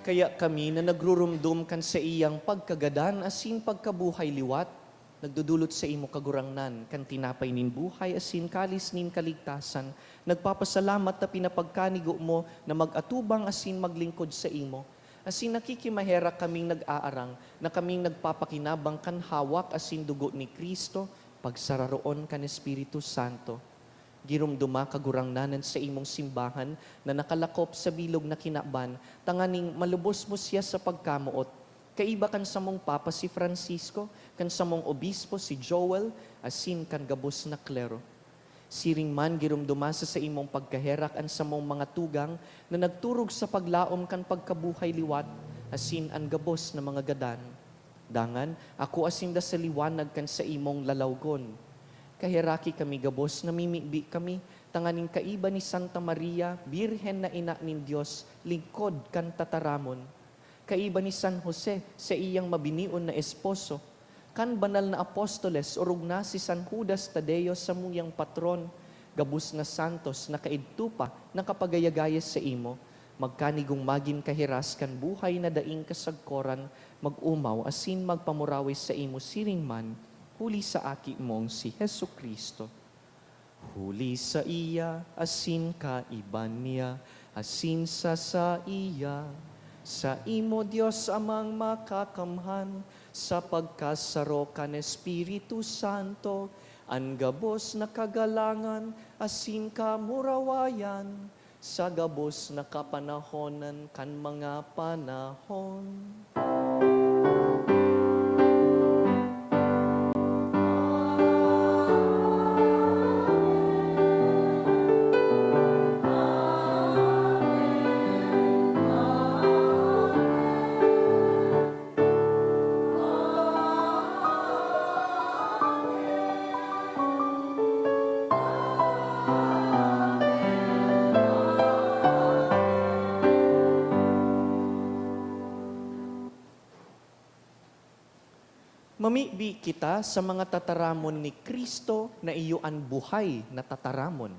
Kaya kami na nagrurumdum kan sa iyang pagkagadan asin pagkabuhay liwat, nagdudulot sa imo kagurangnan, kan tinapay nin buhay asin kalis nin kaligtasan, nagpapasalamat na pinapagkanigo mo na mag-atubang asin maglingkod sa imo, Asin nakikimahera kaming nag-aarang, na kaming nagpapakinabang kan hawak asin dugo ni Kristo, pagsararoon kan Espiritu Santo. Girumduma kagurangnanan sa imong simbahan na nakalakop sa bilog na kinaban, tanganing malubos mo siya sa pagkamuot. Kaiba kan sa mong Papa si Francisco, kan sa mong Obispo si Joel, asin kan gabos na klero. Siring man girumduma sa imong pagkaherak an sa mong mga tugang na nagturog sa paglaom kan pagkabuhay liwat, asin an gabos na mga gadan. Dangan, ako asin da sa liwanag kan sa imong lalawgon. Kahiraki kami gabos, namimibi kami, tanganing kaiba ni Santa Maria, Birhen na ina nin Diyos, lingkod kan tataramon. Kaiba ni San Jose, sa iyang mabinion na esposo, kan banal na apostoles, urog na si San Judas Tadeo sa muyang patron, gabus na santos na kaidtupa, na kapagayagayas sa imo, magkanigong magin kahiras kan buhay na daing kasagkoran, mag-umaw, asin magpamurawis sa imo siring man, huli sa aki mong si Hesu Kristo. Huli sa iya, asin ka iban niya, asin sa iya. Sa imo Diyos amang makakamhan, sa pagkasaro kan Espiritu Santo, ang gabos na kagalangan, asin ka murawayan, sa gabos na kapanahonan kan mga panahon. Mamibi kita sa mga tataramon ni Kristo na iyo ang buhay na tataramon.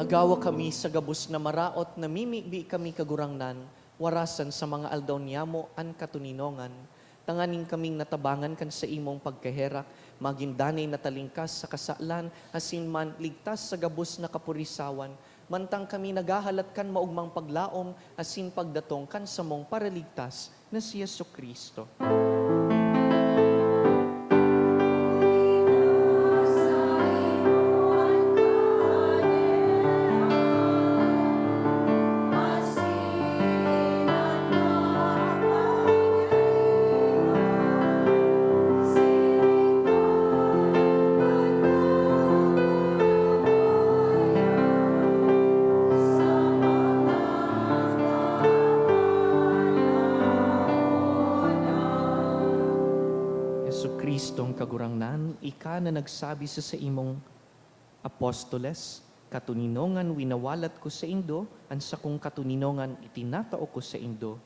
Agawa kami sa gabos na maraot na mimibi kami kagurangnan, warasan sa mga aldaw niyamo an katuninongan, tanganing kaming natabangan kan sa imong pagkaherak, maging danay natalingkas sa kasalan, asin man ligtas sa gabos na kapurisawan, mantang kami nagahalat kan maugmang paglaom, asin pagdatong kan sa mong paraligtas na si Yesu Kristo. kagurangnan, ika na nagsabi sa imong apostoles, katuninongan winawalat ko sa indo, ansa kong katuninongan itinatao ko sa indo.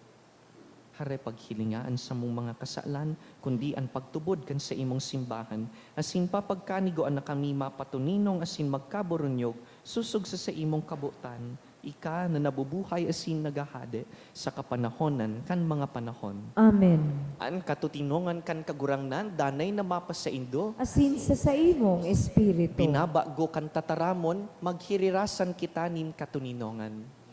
Hare paghilingaan sa mong mga kasalan, kundi ang pagtubod kan sa imong simbahan, asin papagkanigoan na kami mapatuninong asin magkaburunyog, susog sa imong kabutan, ika na nabubuhay asin nagahade sa kapanahonan kan mga panahon. Amen. An katutinongan kan kagurangnan, danay na mapa sa indo, Asin sa imong espiritu. binabago kan tataramon, maghirirasan kita nin katuninongan.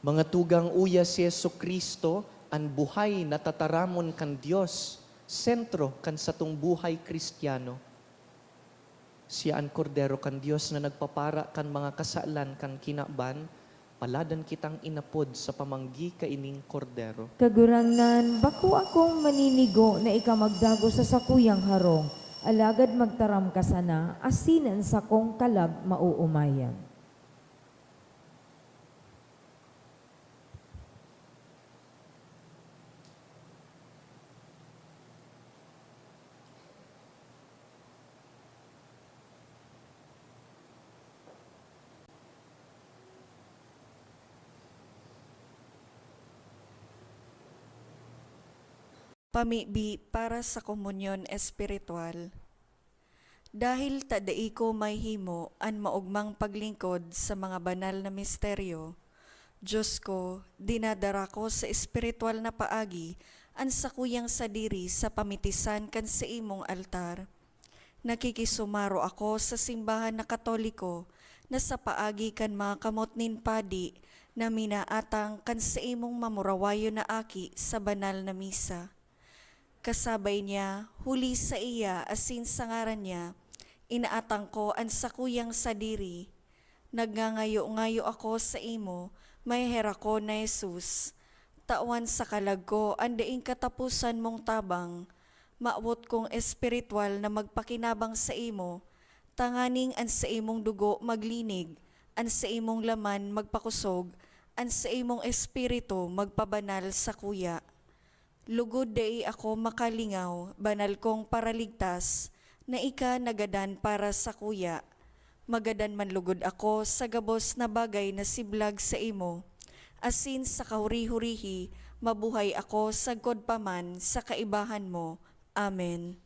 Mga tugang uya si Yesu Kristo, ang buhay na tataramon kan Dios, sentro kan satong buhay Kristiyano. Siya ang kordero kan Dios na nagpapara kan mga kasalan kan kinaban, paladan kitang inapod sa pamanggi kaining kordero. Kagurangnan, bako akong maninigo na ika magdago sa sakuyang harong, alagad magtaram ka sana, asinan sa kong kalag mauumayan. Pamibi para sa komunyon espiritual. Dahil tadai ko may himo an maugmang paglingkod sa mga banal na misteryo, Diyos ko, dinadara ko sa espiritual na paagi an sakuyang sadiri sa pamitisan kan sa imong altar. Nakikisumaro ako sa simbahan na Katoliko na sa paagi kan mga kamot nin padi na minaatang kan sa imong mamurawayo na aki sa banal na misa. Kasabay niya, huli sa iya asin sa ngaran niya, inaatang ko ang sakuyang sadiri. Nagngangayo-ngayo ako sa imo, may hera ko na Jesus. Tawan sa kalag ko, andaing katapusan mong tabang. Maawot kong espiritual na magpakinabang sa imo, tanganing an sa imong dugo maglinig, an sa imong laman magpakusog, an sa imong espiritu magpabanal sa kuya. Lugod dai ako makalingaw, banal kong paraligtas, na ika nagadan para sa kuya. Magadan man lugod ako sa gabos na bagay na siblag sa imo. Asin sa kahuri-hurihi, mabuhay ako sa godpaman sa kaibahan mo. Amen.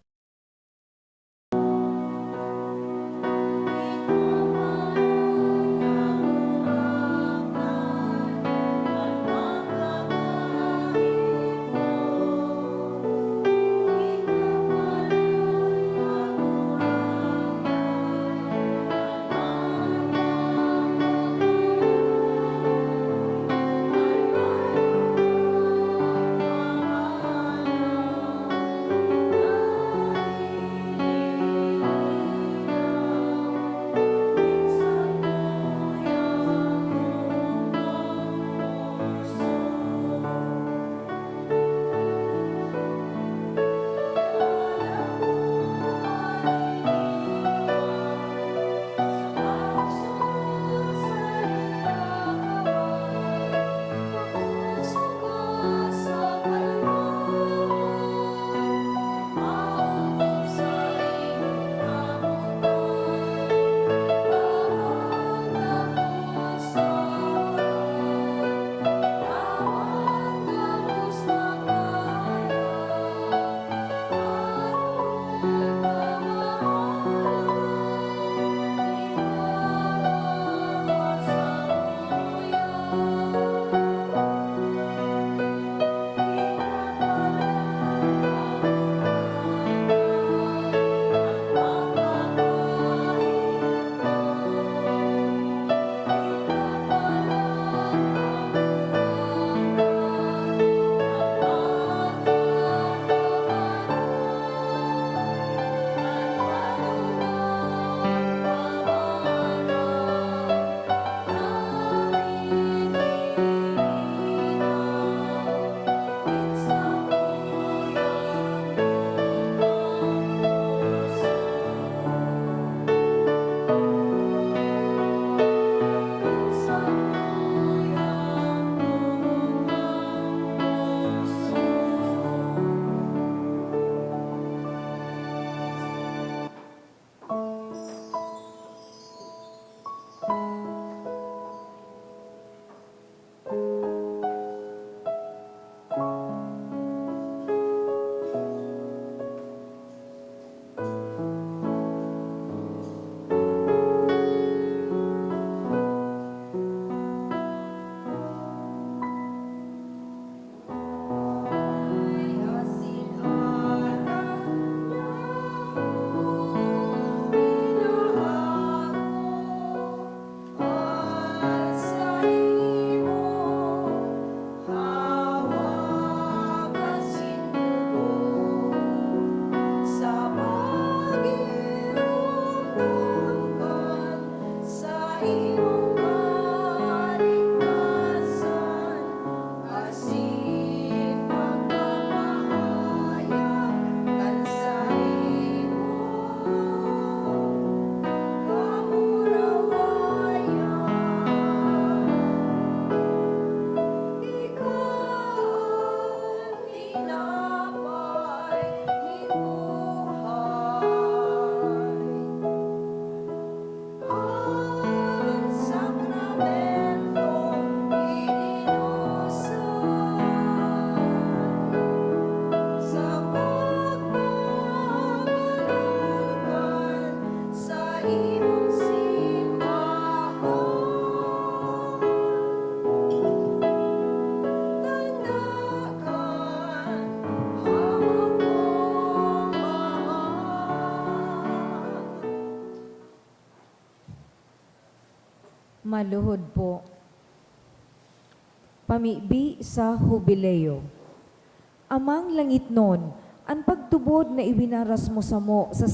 Maluhod po. Pamibi sa Hubileo. Amang langit nun, ang pagtubod na iwinaras mo sa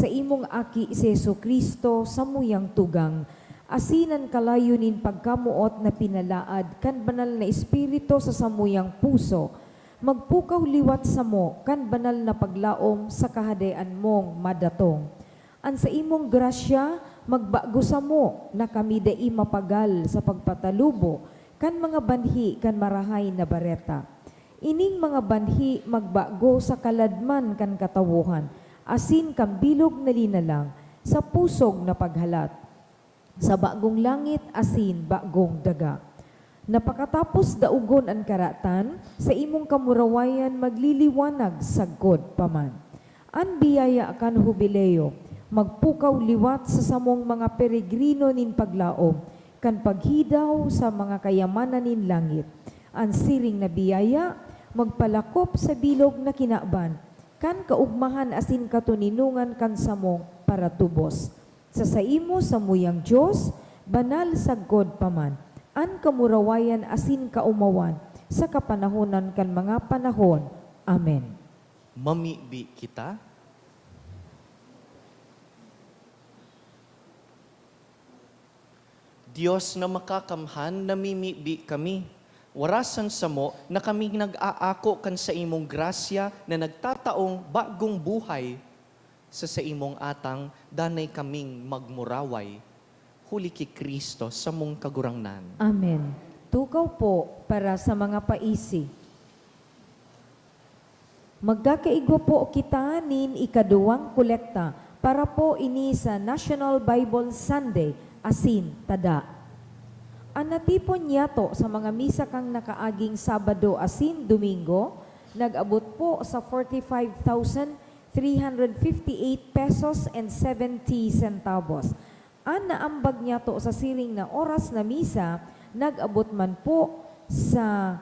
imong aki si Yesu Kristo sa muyang tugang, asinan kalayunin pagkamuot na pinalaad kan banal na espiritu sa samuyang puso, magpukaw liwat sa mo kan banal na paglaom sa kahadayan mong madatong. An sa imong grasya, magbago sa mo na kami dai mapagal sa pagpatalubo kan mga banhi kan marahay na bareta. Ining mga banhi magbago sa kaladman kan katawuhan, asin kambilog na linalang sa pusog na paghalat. Sa bagong langit, asin bagong daga. Napakatapos daugon ang karatan, sa imong kamurawayan magliliwanag sagkod paman. An biyaya kan Hubileo, magpukaw liwat sa samong mga peregrino nin paglaom, kan paghidaw sa mga kayamanan nin langit. Ang siring na biyaya, magpalakop sa bilog na kinaban, kan kaugmahan asin katuninungan kan samong para tubos. Sa saimo sa muyang Diyos, banal sagkod paman, an kamurawayan asin kaumawan, sa kapanahonan kan mga panahon. Amen. Mamibi kita. Diyos na makakamhan, namimibi kami. Warasan sa mo na kami nag-aako kan sa imong grasya na nagtataong bagong buhay. Sa imong atang, danay kaming magmuraway. Huli ki Kristo sa mong kagurangnan. Amen. Tukaw po para sa mga paisi. Magkakaigwa po kita nin ikaduwang kolekta para po ini sa National Bible Sunday, asin tada. Ang natipon niyato sa mga misa kang nakaaging Sabado asin Domingo, nag-abot po sa 45,358 pesos and 70 centavos. Ang naambag niyato sa siring na oras na misa, nag-abot man po sa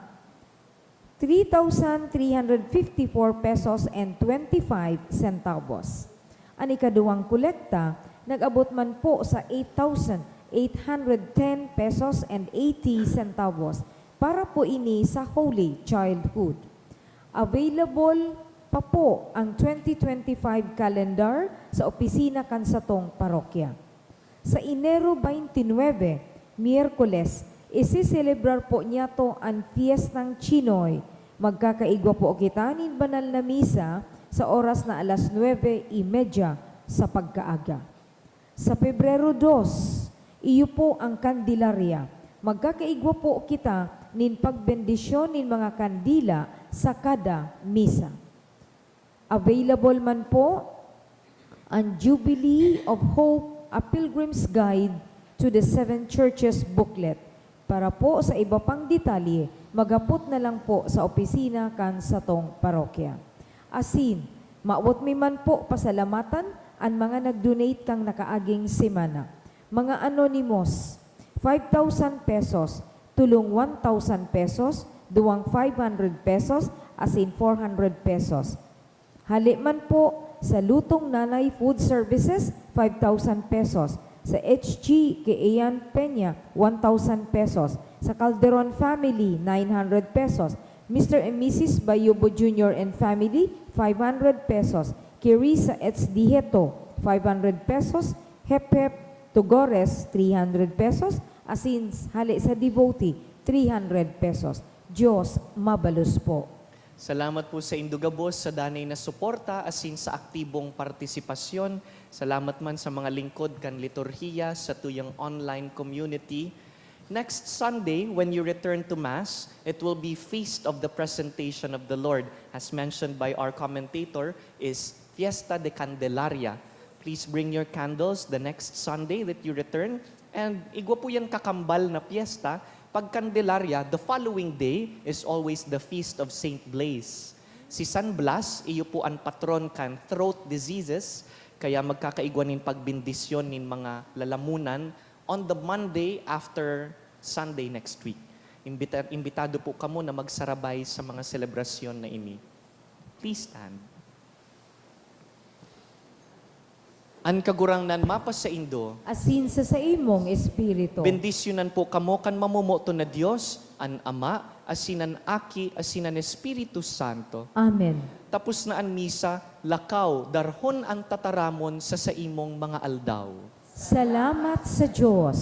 3,354 pesos and 25 centavos. Ang ikaduwang kolekta, nag-abot man po sa 8,810 pesos and 80 centavos para po ini sa Holy Childhood. Available pa po ang 2025 calendar sa opisina kansatong parokya. Sa Enero 29, Miyerkules, isi-celebrar po niya to ang Fiestang Chinoy. Magkakaigwa po kita nin banal na misa sa oras na alas 9:30 sa pagkaaga. Sa Pebrero 2, iyo po ang Kandilarya. Magkakaigwa po kita nin pagbendisyon nin mga kandila sa kada misa. Available man po ang Jubilee of Hope, a Pilgrim's Guide to the Seven Churches booklet. Para po sa iba pang detalye, magapot na lang po sa opisina kan sa tong parokya. Asin, maawat mi man po pasalamatan ang mga nag-donate kang nakaaging semana. Mga anonymous, 5,000 pesos, tulong 1,000 pesos, duwang 500 pesos, asin 400 pesos. Hali man po sa Lutong Nanay Food Services, 5,000 pesos. Sa HG kay Ian Peña, 1,000 pesos. Sa Calderon Family, 900 pesos. Mr. and Mrs. Bayubo Jr. and Family, 500 pesos. Kirisa Etz Dieto, 500 pesos. Hep Hep Tugores, 300 pesos. Asin hali sa devotee, 300 pesos. Diyos mabalus po. Salamat po sa Indugabos sa danay na suporta asin sa aktibong partisipasyon. Salamat man sa mga lingkod kan liturhiya sa tuyang online community. Next Sunday, when you return to Mass, it will be Feast of the Presentation of the Lord. As mentioned by our commentator, is Fiesta de Candelaria. Please bring your candles the next Sunday that you return. And igwa po yan kakambal na piyesta. Pag Candelaria, the following day is always the Feast of Saint Blaise. Si San Blas, iyo po ang patron kan throat diseases, kaya magkakaigwanin pagbindisyon nin mga lalamunan on the Monday after Sunday next week. Imbitado po kamo na magsarabay sa mga selebrasyon na ini. Please stand. An kagurangnan mapas sa Indo, asin sa imong espiritu. bendisyonan po kamo kan mamumoto na Dios, an Ama, asinan Aki, asinan Espiritu Santo. Amen. Tapos na an misa, lakaw, darhon ang tataramon sa imong mga aldaw. Salamat sa Diyos.